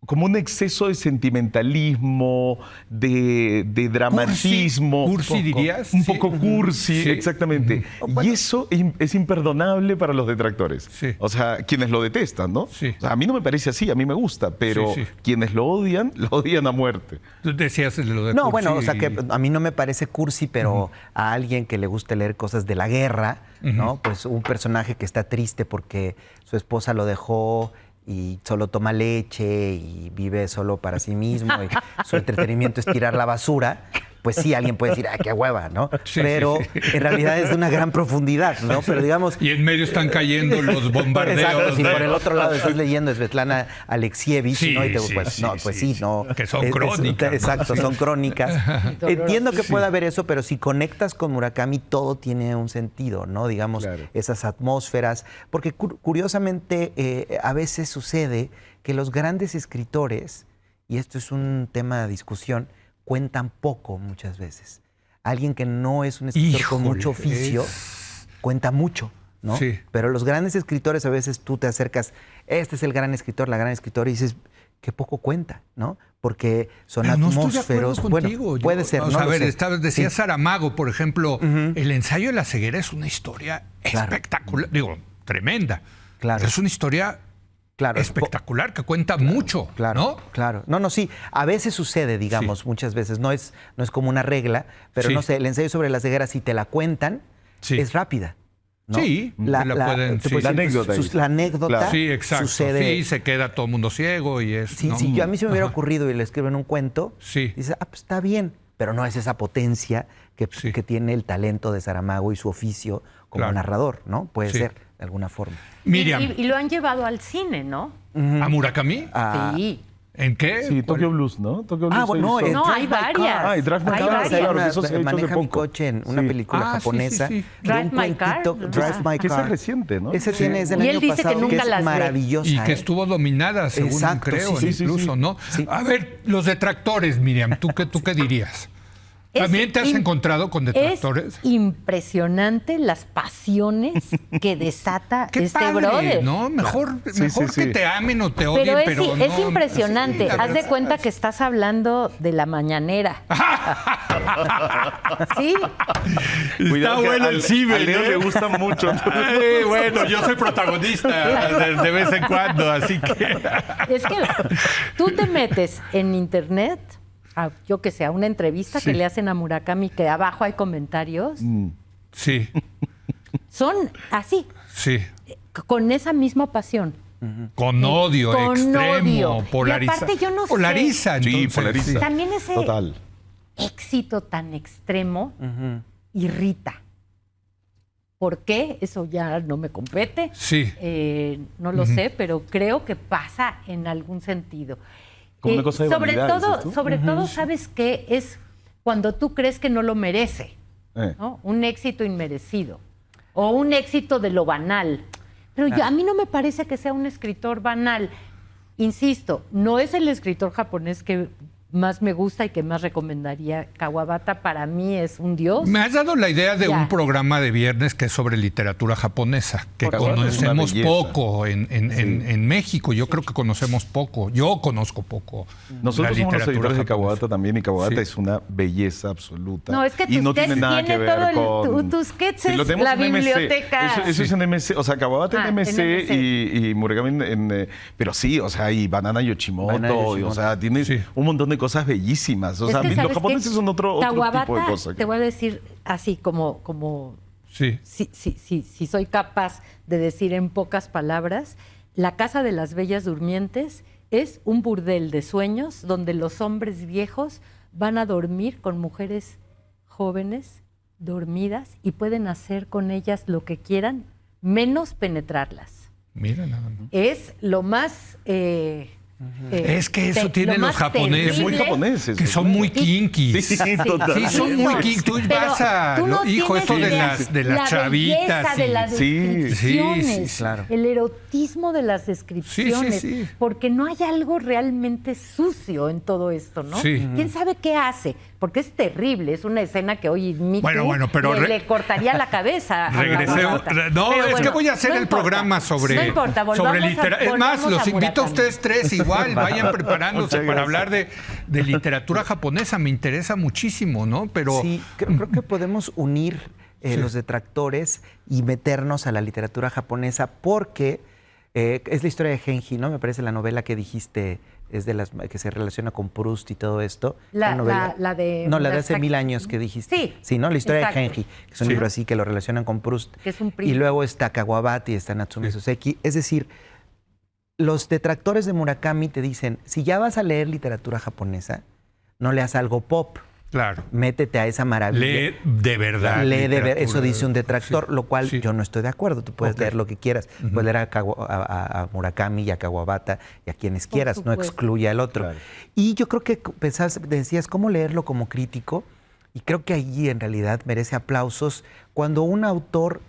como un exceso de sentimentalismo, de dramatismo. ¿Cursi dirías? Un poco cursi, exactamente. Y eso es imperdonable para los detractores. O sea, quienes lo detestan, ¿no? O sea, a mí no me parece así, a mí me gusta, pero quienes lo odian a muerte. Tú decías lo de No, cursi. bueno, o sea, que a mí no me parece cursi, pero a alguien que le guste leer cosas de la guerra, ¿no? Pues un personaje que está triste porque su esposa lo dejó y solo toma leche y vive solo para sí mismo y su entretenimiento es tirar la basura, pues sí, alguien puede decir, ¡ay, qué hueva!, ¿no? Pero en realidad es de una gran profundidad, ¿no? Pero digamos... Y en medio están cayendo los bombardeos. Exacto, si por el otro lado estás leyendo Svetlana Alexievich, ¿no? Y te, no. Que son crónicas. Exacto, son crónicas. Entiendo que pueda haber eso, pero si conectas con Murakami, todo tiene un sentido, ¿no? Digamos, esas atmósferas. Porque curiosamente, a veces sucede que los grandes escritores, y esto es un tema de discusión, cuentan poco muchas veces. Alguien que no es un escritor con mucho oficio, cuenta mucho, ¿no? Sí. Pero los grandes escritores, a veces tú te acercas, este es el gran escritor, la gran escritora, y dices, qué poco cuenta, ¿no? Porque son Pero no estoy de atmósferos. acuerdo contigo. Bueno, puede ser, O no sea, a lo ver, sé. decía Sí. Saramago, por ejemplo, El ensayo de la ceguera es una historia espectacular, digo, tremenda. Claro. Es una historia Claro. espectacular que cuenta mucho, Claro, ¿no? claro. No, sí. A veces sucede, digamos, muchas veces. No es como una regla, pero Sí. no sé, el ensayo sobre la ceguera, si te la cuentan, Sí. es rápida. ¿no? Sí, te la pueden- te sí. puedes La decir, anécdota ahí. la anécdota Claro. Sí, exacto. sucede. Sí, se queda todo el mundo ciego y es... Sí, ¿no? sí, a mí se me hubiera ocurrido y le escriben un cuento, Sí. dices, pues está bien, pero no es esa potencia que tiene el talento de Saramago y su oficio como Claro. narrador, ¿no? Puede Sí. ser, de alguna forma. Miriam, Y lo han llevado al cine, ¿no? ¿a Murakami? Sí. ¿En qué? Sí, Tokyo Blues, ¿no? Tokyo Blues Ah, se bueno, hizo. No, Drive hay My Car. varias. Ah, y Drive My Hay Car, varias. claro, Una- eso se ha hecho Maneja hace mi poco. coche en una Sí. película Ah, sí, japonesa. sí, sí. de Drive un My Car. cuentito, Drive My Que esa Car. es reciente, ¿no? Ese tiene es del Y él año dice que pasado, nunca es las ve. maravillosa. Y que ¿eh? estuvo dominada, según Exacto, creo, sí, sí, incluso, sí. ¿no? Sí. A ver, los detractores, Miriam, ¿tú qué dirías? ¿También te has encontrado con detractores? Es impresionante las pasiones que desata Qué este padre, brother. ¿no? Mejor Sí, que sí. te amen o te odien, Pero pero, es no, impresionante. sí, la Haz de verdad. cuenta que estás hablando de la mañanera. Sí. Cuidado que bueno el ciber, a Leo ¿eh? le gusta mucho. Bueno, yo soy protagonista de vez en cuando, así que... Es que tú te metes en internet, yo que sé, a una entrevista que le hacen a Murakami, que abajo hay comentarios, Sí, son así, sí. con esa misma pasión. Con odio Con extremo, odio. polariza. Y aparte yo no sé. Polariza, Sí, entonces. polariza. También ese Total. éxito tan extremo irrita. ¿Por qué? Eso ya no me compete. Sí. No lo sé, pero creo que pasa en algún sentido. Como una cosa de vanidad, dices tú. Sobre todo, ¿sabes qué? Es cuando tú crees que no lo merece, ¿no? Un éxito inmerecido o un éxito de lo banal. Pero a mí no me parece que sea un escritor banal. Insisto, no es el escritor japonés que más me gusta y que más recomendaría. Kawabata para mí es un dios. Me has dado la idea de Ya. un programa de viernes que es sobre literatura japonesa, que Por favor, conocemos es una belleza. poco en México. Yo creo que conocemos poco. Yo conozco poco. Nosotros la somos los literatura seguidores de japonesa. Kawabata también, y Kawabata Sí. es una belleza absoluta. No, es que y no Tusquets tiene nada que tiene ver todo con... Tusquets Sí, lo es tenemos la en MC. biblioteca. Eso es en MC, o sea, Kawabata en en MC, MC. y Murakami pero sí, o sea, y Banana Yoshimoto, Banana Yoshimoto. o sea, tiene Sí. un montón de cosas bellísimas. O sea, Es que, los ¿sabes japoneses qué? son otro Kawabata, tipo de cosa. Te voy a decir así como Sí. si soy capaz de decir en pocas palabras, la Casa de las Bellas Durmientes es un burdel de sueños donde los hombres viejos van a dormir con mujeres jóvenes, dormidas, y pueden hacer con ellas lo que quieran, menos penetrarlas. Mira nada más. Es lo más... Es que eso lo tienen los más japoneses. Es muy terrible. japonés eso. Que son muy kinky. Sí, total. Sí, son muy kinky. Tú Pero vas a... tú no hijo, tienes esto de idea las la chavitas. belleza de las Sí, descripciones, sí, claro. el erotismo de las descripciones, Sí, sí, sí. porque no hay algo realmente sucio en todo esto, ¿no? Sí. ¿Quién sabe qué hace? Porque es terrible, es una escena que hoy Bueno, pero le cortaría la cabeza a Regresemos. Kawabata. No, Pero es bueno, que voy a hacer no el importa. programa sobre, No importa, sobre literatura. Es más, volvamos los a invito a Murakami. ustedes tres igual, vayan preparándose Muchas para gracias. hablar de literatura japonesa. Me interesa muchísimo, ¿no? Pero Sí, creo que podemos unir los detractores y meternos a la literatura japonesa porque es la historia de Genji, ¿no? Me parece la novela que dijiste es de las que se relaciona con Proust y todo esto. La novela. de... No, la de hace Murasaki. 1000 años que dijiste. Sí. Sí, ¿no? La historia exacto. de Genji, que es un Sí. libro así que lo relacionan con Proust. Que es un Y príncipe. luego está Kawabata y está Natsume Soseki. Es decir, los detractores de Murakami te dicen, si ya vas a leer literatura japonesa, no leas algo pop. claro, Métete a esa maravilla. lee de verdad. Lee de ver, literatura. eso dice un detractor, Sí, lo cual sí. yo no estoy de acuerdo. Tú puedes Ok. leer lo que quieras. Puedes leer a Murakami y a Kawabata y a quienes quieras, no supuesto. excluye al otro. Claro. Y yo creo que decías cómo leerlo como crítico, y creo que allí en realidad merece aplausos cuando un autor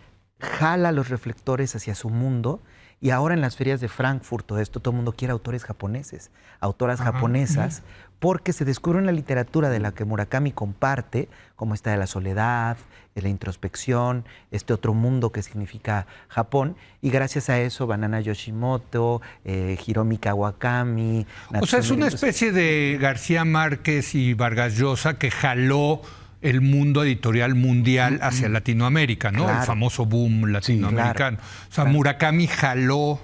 jala los reflectores hacia su mundo. Y ahora en las ferias de Frankfurt, todo el mundo quiere autores japoneses, autoras japonesas, porque se descubre una literatura de la que Murakami comparte, como esta de la soledad, de la introspección, este otro mundo que significa Japón, y gracias a eso Banana Yoshimoto, Hiromi Kawakami... O sea, es una especie de García Márquez y Vargas Llosa que jaló el mundo editorial mundial hacia Latinoamérica, ¿no? Claro. El famoso boom latinoamericano. Sí, claro. O sea, Murakami jaló,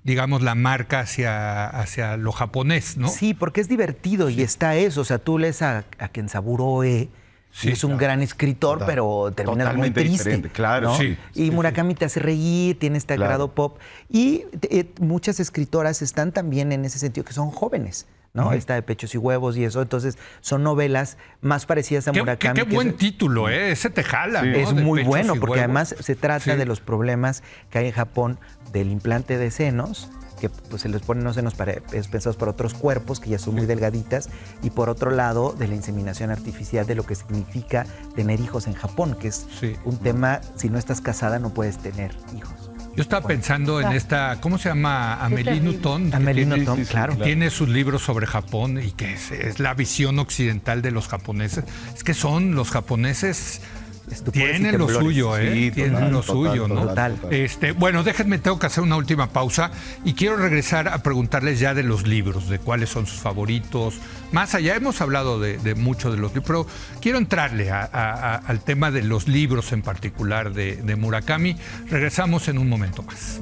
digamos, la marca hacia lo japonés, ¿no? Sí, porque es divertido y está eso. O sea, tú lees a Kenzaburo Oe, y es un gran escritor, pero termina muy triste. Claro, ¿no? Sí. Y Murakami te hace reír, tiene este agrado pop. Y muchas escritoras están también en ese sentido, que son jóvenes, ¿no? Esta de Pechos y Huevos y eso. Entonces, son novelas más parecidas a Murakami. Qué buen título, ¿eh? Ese te jala, ¿no? Es De muy Pechos bueno, y porque Huevos. además se trata de los problemas que hay en Japón del implante de senos, que pues, se les ponen unos senos pensados para otros cuerpos, que ya son muy delgaditas, y por otro lado, de la inseminación artificial, de lo que significa tener hijos en Japón, que es un tema, si no estás casada, no puedes tener hijos. Yo estaba pensando en esta, ¿cómo se llama? Amélie Nothomb. Amélie Nothomb, claro. Tiene sus libros sobre Japón y que es la visión occidental de los japoneses. Es que son los japoneses... Tienen lo suyo, ¿eh? Sí, tienen lo suyo, ¿no? Total. Bueno, déjenme, tengo que hacer una última pausa y quiero regresar a preguntarles ya de los libros, de cuáles son sus favoritos. Más allá, hemos hablado de mucho de los libros, pero quiero entrarle al tema de los libros en particular de Murakami. Regresamos en un momento más.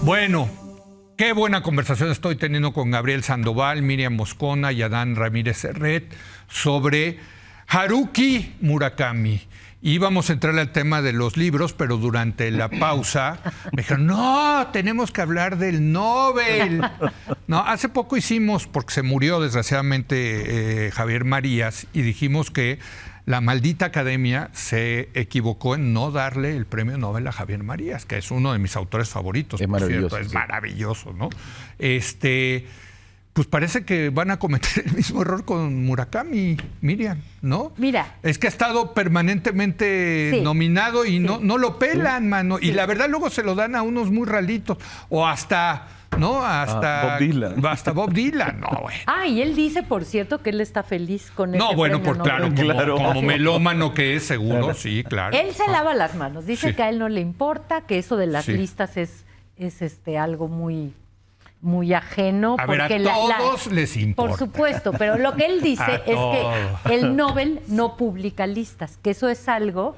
Bueno, qué buena conversación estoy teniendo con Gabriel Sandoval, Miriam Moscona y Adán Ramírez Serret sobre Haruki Murakami. Íbamos a entrarle al tema de los libros, pero durante la pausa me dijeron, no, tenemos que hablar del Nobel. No, hace poco hicimos, porque se murió desgraciadamente Javier Marías, y dijimos que la maldita academia se equivocó en no darle el premio Nobel a Javier Marías, que es uno de mis autores favoritos. Es maravilloso. Cierto, es maravilloso, ¿no? Pues parece que van a cometer el mismo error con Murakami, Miriam, ¿no? Mira. Es que ha estado permanentemente nominado y no lo pelan, mano. Y la verdad luego se lo dan a unos muy ralitos. O hasta... ¿no? Hasta Bob Dylan. Hasta Bob Dylan, no, güey. Y él dice, por cierto, que él está feliz con ese No, bueno, premio claro, Nobel. como melómano que es, seguro, sí, claro. Él se lava las manos, dice que a él no le importa, que eso de las listas es algo muy, muy ajeno. A ver, a todos les importa. Por supuesto, pero lo que él dice es que el Nobel no publica listas, que eso es algo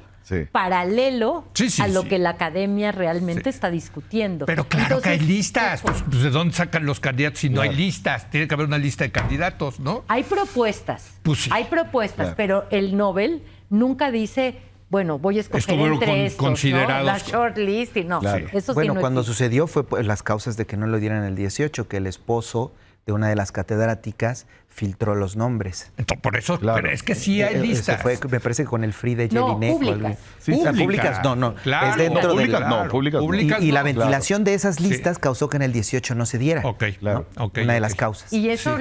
paralelo a lo que la academia realmente está discutiendo. Pero claro que hay listas. Pues, ¿de dónde sacan los candidatos si no hay listas? Tiene que haber una lista de candidatos, ¿no? Hay propuestas. Pues sí. Hay propuestas, pero el Nobel nunca dice, bueno, voy a escoger entre estos, considerados, ¿no? La shortlist y no. Claro. Eso bueno, sí no cuando existe. sucedió fue las causas de que no lo dieran el 18, que el esposo de una de las catedráticas filtró los nombres. Entonces, por eso, pero es que sí hay listas. Fue, me parece, con el Free de No, Jelinek. públicas. Públicas, no. Claro, es dentro públicas, de... no, públicas no. Y la ventilación de esas listas causó que en el 18 no se diera. Ok, ¿no? Una de las causas. Y eso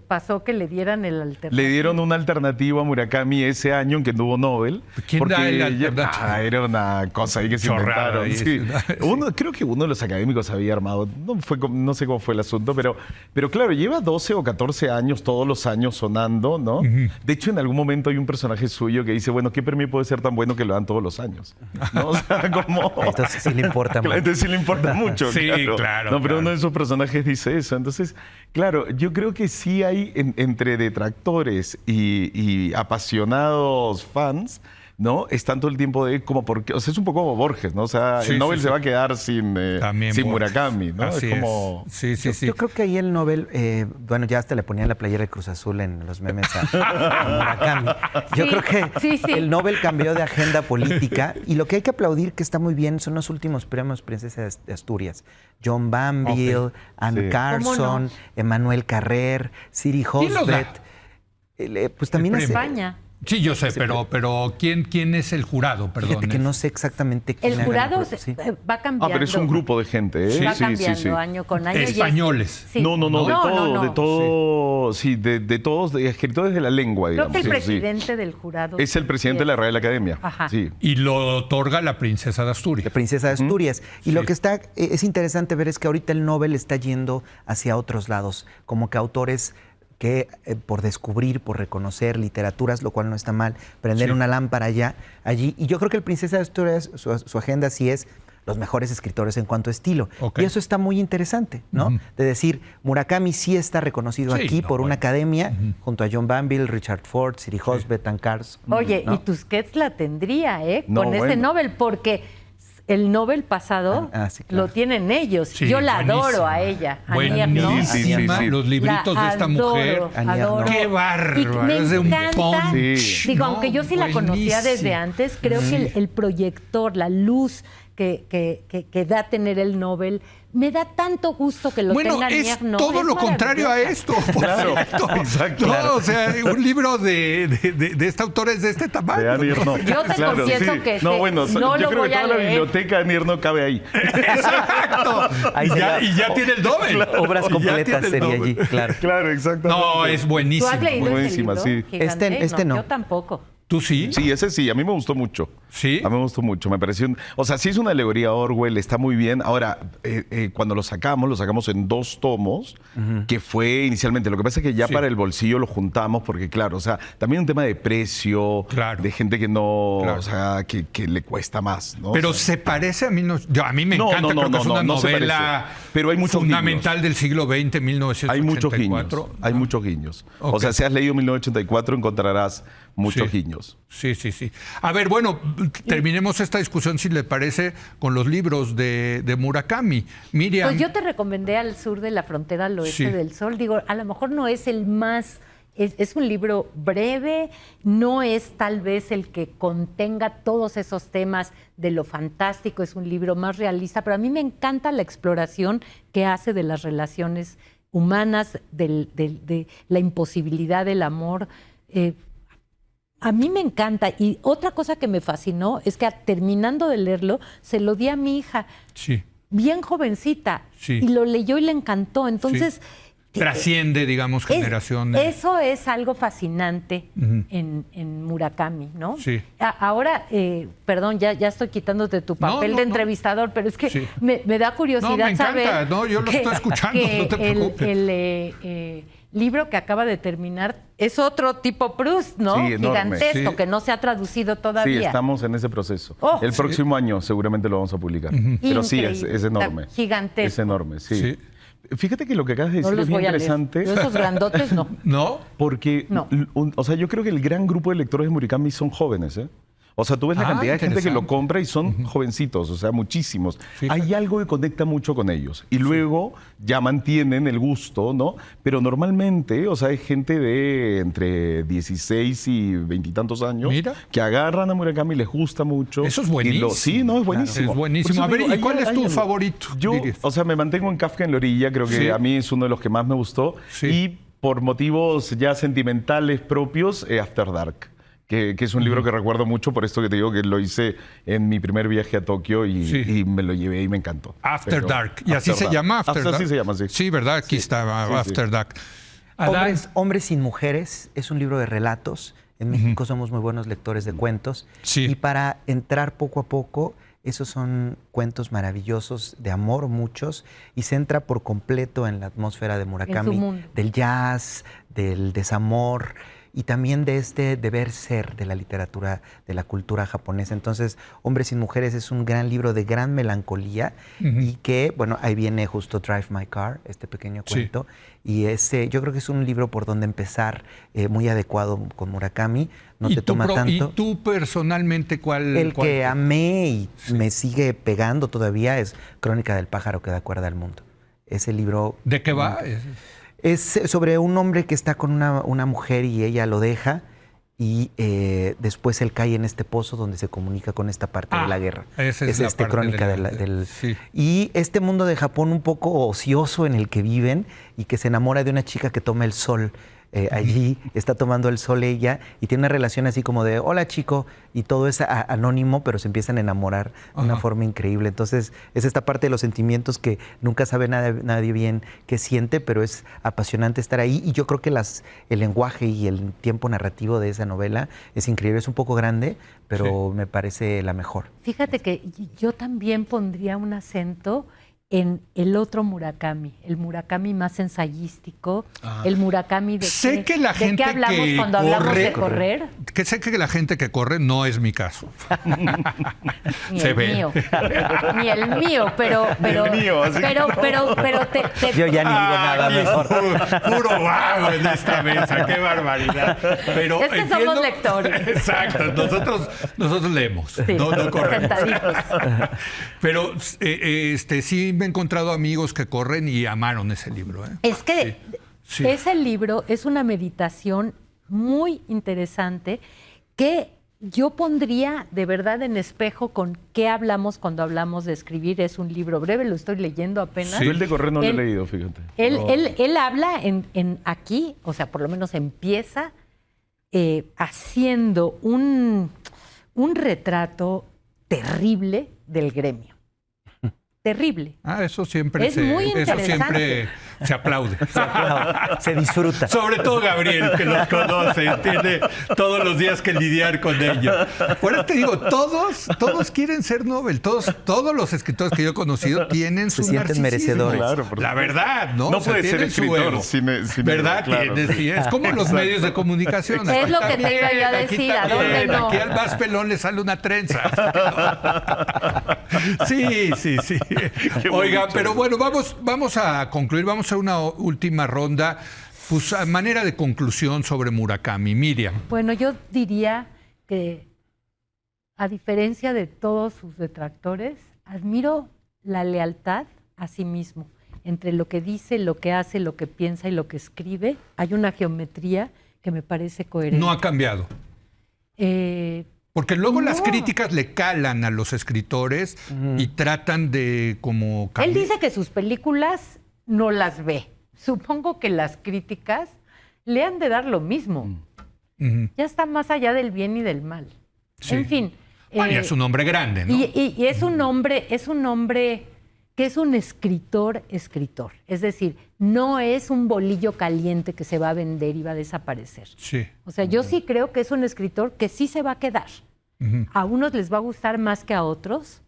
pasó que le dieran el alternativo. Le dieron una alternativa a Murakami ese año en que no hubo Nobel. ¿Quién da el alternativo? Era una cosa ahí que se Chorrada, inventaron. Creo que uno de los académicos había armado, no sé cómo fue el asunto, pero claro, lleva 12 o 14 años, todos los años sonando, ¿no? De hecho, en algún momento hay un personaje suyo que dice, bueno, ¿qué premio puede ser tan bueno que lo dan todos los años? ¿No? O sea, como... Entonces sí le importa mucho. Entonces sí le importa mucho, Sí, claro. claro. No, pero uno de esos personajes dice eso. Entonces, claro, yo creo que sí hay entre detractores y apasionados fans, ¿no? Están todo el tiempo de como porque, o sea, es un poco como Borges, ¿no? O sea, Sí, el Nobel sí, se sí. va a quedar sin Murakami, ¿no? Así es como... Sí, sí, sí. Yo creo que ahí el Nobel, bueno, ya hasta le ponían la playera de Cruz Azul en los memes a Murakami. Yo creo que el Nobel cambió de agenda política y lo que hay que aplaudir, que está muy bien, son los últimos premios Princesa de Asturias. John Banville, Anne Carson, Emmanuel Carrer, Siri Hosbeth. Pues también es España. Sí, yo sé, pero ¿quién es el jurado? Perdón. Fíjate que no sé exactamente quién El jurado sí. va cambiando. pero es un grupo de gente, ¿eh? Va cambiando año con año. Españoles. No, de todos, de escritores de la lengua, digamos. Creo que el presidente del jurado es el presidente de la Real Academia. Ajá. Sí. Y lo otorga la princesa de Asturias. La princesa de Asturias. Y lo que es interesante ver es que ahorita el Nobel está yendo hacia otros lados, como que autores que por descubrir, por reconocer literaturas, lo cual no está mal, prender una lámpara allí. Y yo creo que el Princesa de Asturias, su agenda sí es los mejores escritores en cuanto a estilo. Y eso está muy interesante, ¿no? De decir, Murakami sí está reconocido aquí por una academia, junto a John Banville, Richard Ford, Siri Hosbeth, Anne Carson. Oye, y Tusquets la tendría, con ese Nobel, porque el Nobel pasado sí, claro. lo tienen ellos. Sí, yo la buenísima. adoro a ella. Buenísima. Los libritos de esta mujer. Adoro. Qué bárbaro. Me Es de un encanta. punch. Digo, aunque yo sí la conocía desde antes, creo que el proyector, la luz que da tener el Nobel, me da tanto gusto que lo tengan. Es todo lo contrario a esto. Claro, exacto. No, o sea, un libro de este autor es de este tamaño. De Annie Ernaux. Yo te confieso que no, bueno, no yo lo creo voy que a toda la leer. biblioteca de Annie Ernaux cabe ahí. Exacto. Y ya tiene el Nobel. Obras completas sería allí, claro. Claro, exactamente. No, es buenísimo. ¿Tú has leído Buenísima, ese libro? sí. Este no. Yo tampoco. ¿Tú sí? Sí, ese sí, a mí me gustó mucho. ¿Sí? A mí me gustó mucho, me pareció... O sea, sí es una alegoría a Orwell, está muy bien. Ahora, cuando lo sacamos en 2 tomos, que fue inicialmente. Lo que pasa es que ya para el bolsillo lo juntamos porque, claro, o sea, también un tema de precio, de gente que no... O sea, que le cuesta más, ¿no? Pero o sea, se parece a mí... a mí me encanta, creo que es una novela pero hay muchos fundamental guiños. del siglo XX, 1984. Hay muchos guiños. Okay. O sea, si has leído 1984 encontrarás muchos guiños. Sí. A ver, bueno, terminemos esta discusión, si le parece, con los libros de Murakami. Miriam. Pues yo te recomendé Al sur de la frontera al oeste del sol. Digo, a lo mejor no es el más... Es un libro breve, no es tal vez el que contenga todos esos temas de lo fantástico, es un libro más realista, pero a mí me encanta la exploración que hace de las relaciones humanas, de la imposibilidad del amor. A mí me encanta. Y otra cosa que me fascinó es que terminando de leerlo, se lo di a mi hija, bien jovencita, y lo leyó y le encantó. Entonces... Trasciende, digamos, generaciones. Eso es algo fascinante en Murakami, ¿no? Sí. Ahora, perdón, ya estoy quitándote tu papel de entrevistador, pero es que me da curiosidad me encanta. saber... No, yo lo estoy escuchando, no te preocupes. El libro que acaba de terminar es otro tipo Proust, ¿no? Sí, enorme. Gigantesco, que no se ha traducido todavía. Sí, estamos en ese proceso. El próximo año seguramente lo vamos a publicar. Pero sí, es enorme. Gigantesco. Es enorme, sí. Fíjate que lo que acabas de decir es bien interesante. Yo esos grandotes no. ¿No? Porque, o sea, yo creo que el gran grupo de lectores de Murakami son jóvenes, ¿eh? O sea, tú ves la cantidad de gente que lo compra y son jovencitos, o sea, muchísimos. Fíjate. Hay algo que conecta mucho con ellos. Y luego ya mantienen el gusto, ¿no? Pero normalmente, o sea, hay gente de entre 16 y 20 y tantos años que agarran a Murakami y les gusta mucho. Eso es buenísimo. Sí, no, es buenísimo. Es buenísimo. A ver, ¿y cuál es tu favorito? Yo, o sea, me mantengo en Kafka en la orilla. Creo que a mí es uno de los que más me gustó. Y por motivos ya sentimentales propios, After Dark. Que es un libro que recuerdo mucho, por esto que te digo que lo hice en mi primer viaje a Tokio y me lo llevé y me encantó. After Dark. ¿Y así se llama? After Dark. Así se llama, sí. Sí, ¿verdad? Aquí está After Dark. Hombres sin mujeres es un libro de relatos. En México somos muy buenos lectores de cuentos. Y para entrar poco a poco, esos son cuentos maravillosos de amor, muchos, y se entra por completo en la atmósfera de Murakami, del jazz, del desamor. y también de este deber ser de la literatura, de la cultura japonesa. Entonces, Hombres y Mujeres es un gran libro de gran melancolía y que, bueno, ahí viene justo Drive My Car, este pequeño cuento. Y yo creo que es un libro por donde empezar, muy adecuado con Murakami. No te toma tanto. ¿Y tú personalmente cuál? Que amé y me sigue pegando todavía es Crónica del pájaro que da cuerda al mundo. Ese libro... ¿De qué va? Es sobre un hombre que está con una mujer y ella lo deja y después él cae en este pozo donde se comunica con esta parte de la guerra. Esa es la parte Crónica del... Sí. Y este mundo de Japón un poco ocioso en el que viven y que se enamora de una chica que toma el sol. Allí está tomando el sol ella y tiene una relación así como de hola chico y todo es anónimo, pero se empiezan a enamorar de una forma increíble. Entonces es esta parte de los sentimientos que nunca sabe nadie bien qué siente, pero es apasionante estar ahí y yo creo que el lenguaje y el tiempo narrativo de esa novela es increíble. Es un poco grande, pero me parece la mejor. Fíjate que yo también pondría un acento en el otro Murakami, el Murakami más ensayístico, el Murakami de qué hablamos cuando hablamos de correr. Que sé que la gente que corre no es mi caso. Ni el mío. Ni el mío, pero Yo ya ni digo nada mejor. Puro vago en esta mesa, qué barbaridad. Pero es que somos lectores. Exacto, nosotros leemos, sí, no corremos. Pero sí me he encontrado amigos que corren y amaron ese libro. Es que ese libro es una meditación muy interesante que yo pondría de verdad en espejo con qué hablamos cuando hablamos de escribir. Es un libro breve, lo estoy leyendo apenas. Sí. Yo el de correr no lo he leído, fíjate. Él habla en aquí, o sea, por lo menos empieza haciendo un retrato terrible del gremio. Terrible. Eso siempre se aplaude. Se disfruta. Sobre todo Gabriel, que los conoce, tiene todos los días que lidiar con ello. Por eso te digo, todos quieren ser Nobel. Todos los escritores que yo he conocido tienen su sienten merecedores. Claro, la verdad, ¿no? No puede ser escritor sin ¿verdad? Claro. Es como los medios de comunicación. Es lo que te iba yo a decir. ¿A dónde no? Aquí al más pelón le sale una trenza. Sí. Oiga, pero bueno, vamos a concluir, vamos a hacer una última ronda, pues a manera de conclusión sobre Murakami. Miriam. Bueno, yo diría que, a diferencia de todos sus detractores, admiro la lealtad a sí mismo. Entre lo que dice, lo que hace, lo que piensa y lo que escribe, hay una geometría que me parece coherente. No ha cambiado. Porque luego las críticas le calan a los escritores y tratan de como cambiar. Él dice que sus películas no las ve. Supongo que las críticas le han de dar lo mismo. Ya está más allá del bien y del mal. Sí. En fin. Bueno, es un hombre grande, ¿no? Y es un hombre que es un escritor. Es decir, no es un bolillo caliente que se va a vender y va a desaparecer. Sí. O sea, yo sí creo que es un escritor que sí se va a quedar. A unos les va a gustar más que a otros.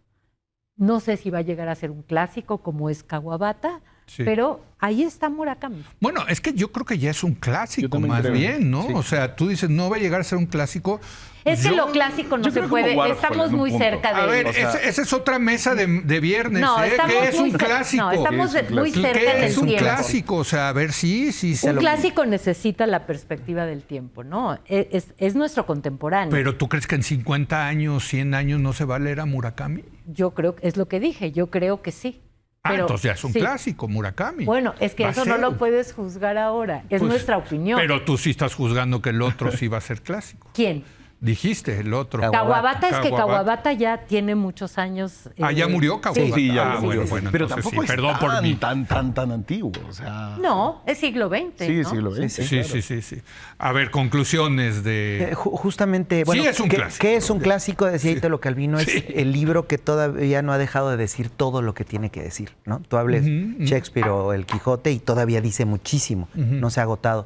No sé si va a llegar a ser un clásico como es Kawabata, pero ahí está Murakami. Bueno, es que yo creo que ya es un clásico más bien, ¿no? Sí. O sea, tú dices, no va a llegar a ser un clásico. Es que lo clásico no se puede, estamos muy cerca de él. A ver, esa es otra mesa de viernes, que es un clásico. No, estamos muy cerca del tiempo. Es un clásico, o sea, a ver, sí. Un clásico necesita la perspectiva del tiempo, ¿no? Es nuestro contemporáneo. Pero ¿tú crees que en 50 años, 100 años no se va a leer a Murakami? Yo creo, es lo que dije, yo creo que sí. Pero, entonces ya es un clásico, Murakami. Bueno, es que eso no lo puedes juzgar ahora, es nuestra opinión. Pero tú sí estás juzgando que el otro sí va a ser clásico. ¿Quién? Dijiste el otro. Kawabata es que Kawabata ya tiene muchos años. ¿Ya murió Kawabata? Sí, ya murió. Bueno, pero tampoco es perdón por mí. tan antiguo. O sea... No, es siglo XX. Sí, ¿no? siglo XX. Sí. A ver, conclusiones de... Justamente, bueno, sí es un clásico. ¿Qué es un clásico? Decía Italo Calvino, es el libro que todavía no ha dejado de decir todo lo que tiene que decir, ¿no? Tú hables Shakespeare o El Quijote y todavía dice muchísimo, no se ha agotado.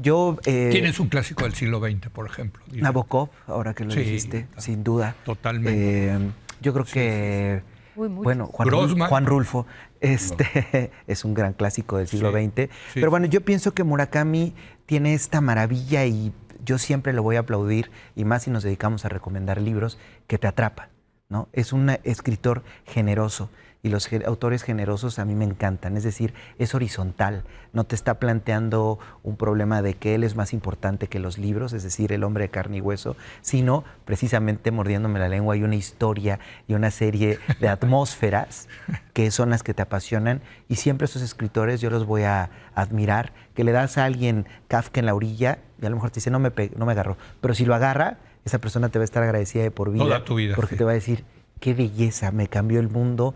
¿Quién es un clásico del siglo XX, por ejemplo? Nabokov, ahora que lo dijiste, sin duda. Totalmente. Yo creo que, bueno, Juan Rulfo es un gran clásico del siglo XX. Sí. Pero bueno, yo pienso que Murakami tiene esta maravilla y yo siempre le voy a aplaudir, y más si nos dedicamos a recomendar libros, que te atrapa, ¿no? Es un escritor generoso. Y los autores generosos a mí me encantan, es decir, es horizontal, no te está planteando un problema de que él es más importante que los libros, es decir, el hombre de carne y hueso, sino precisamente mordiéndome la lengua hay una historia y una serie de atmósferas que son las que te apasionan, y siempre esos escritores yo los voy a admirar, que le das a alguien Kafka en la orilla y a lo mejor te dice no me agarró, pero si lo agarra, esa persona te va a estar agradecida de por vida. Toda tu vida. Porque te va a decir, qué belleza, me cambió el mundo.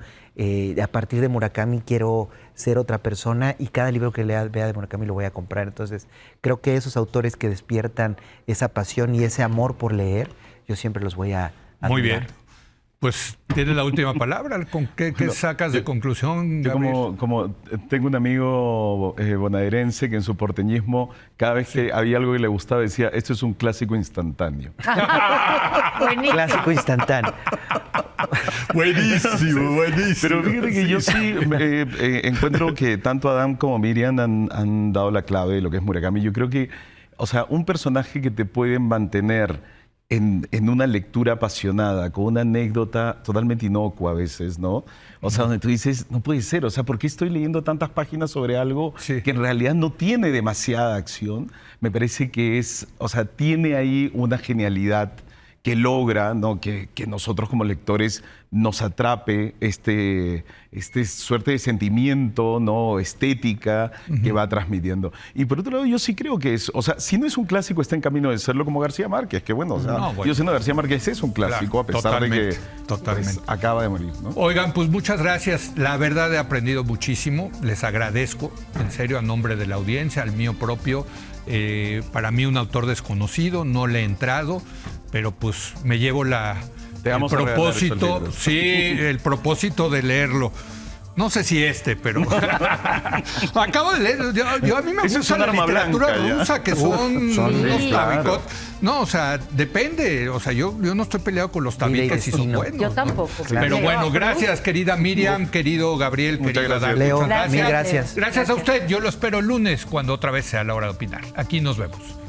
A partir de Murakami quiero ser otra persona, y cada libro que vea de Murakami lo voy a comprar. Entonces, creo que esos autores que despiertan esa pasión y ese amor por leer, yo siempre los voy a admirar. Muy bien. Pues tienes la última palabra. ¿Con qué sacas de conclusión, Gabriel? Yo como tengo un amigo bonaerense que en su porteñismo, cada vez que había algo que le gustaba, decía, esto es un clásico instantáneo. Clásico instantáneo. Buenísimo. Pero fíjate que yo sí encuentro que tanto Adam como Miriam han dado la clave de lo que es Murakami. Yo creo que, o sea, un personaje que te puede mantener en una lectura apasionada, con una anécdota totalmente inocua a veces, ¿no? O sea, donde tú dices, no puede ser, o sea, ¿por qué estoy leyendo tantas páginas sobre algo que en realidad no tiene demasiada acción? Me parece que o sea, tiene ahí una genialidad que logra, ¿no? que nosotros como lectores nos atrape este suerte de sentimiento, ¿no? estética que va transmitiendo. Y por otro lado, yo sí creo que o sea, si no es un clásico, está en camino de serlo, como García Márquez, que bueno, o sea, yo siendo García Márquez es un clásico, claro, a pesar de que pues, acaba de morir, ¿no? Oigan, pues muchas gracias. La verdad he aprendido muchísimo. Les agradezco, en serio, a nombre de la audiencia, al mío propio. Para mí un autor desconocido, no le he entrado, pero pues me llevo el propósito, el propósito de leerlo. No sé si pero acabo de leer. Yo a mí me gusta la literatura rusa, que son unos tabicot. No, o sea, depende. O sea, yo no estoy peleado con los tabiques y son buenos. Yo tampoco. Claro. Pero bueno, gracias, querida Miriam, querido Gabriel, querido Dan. Leo, mil gracias. Gracias a usted. Yo lo espero el lunes, cuando otra vez sea la hora de opinar. Aquí nos vemos.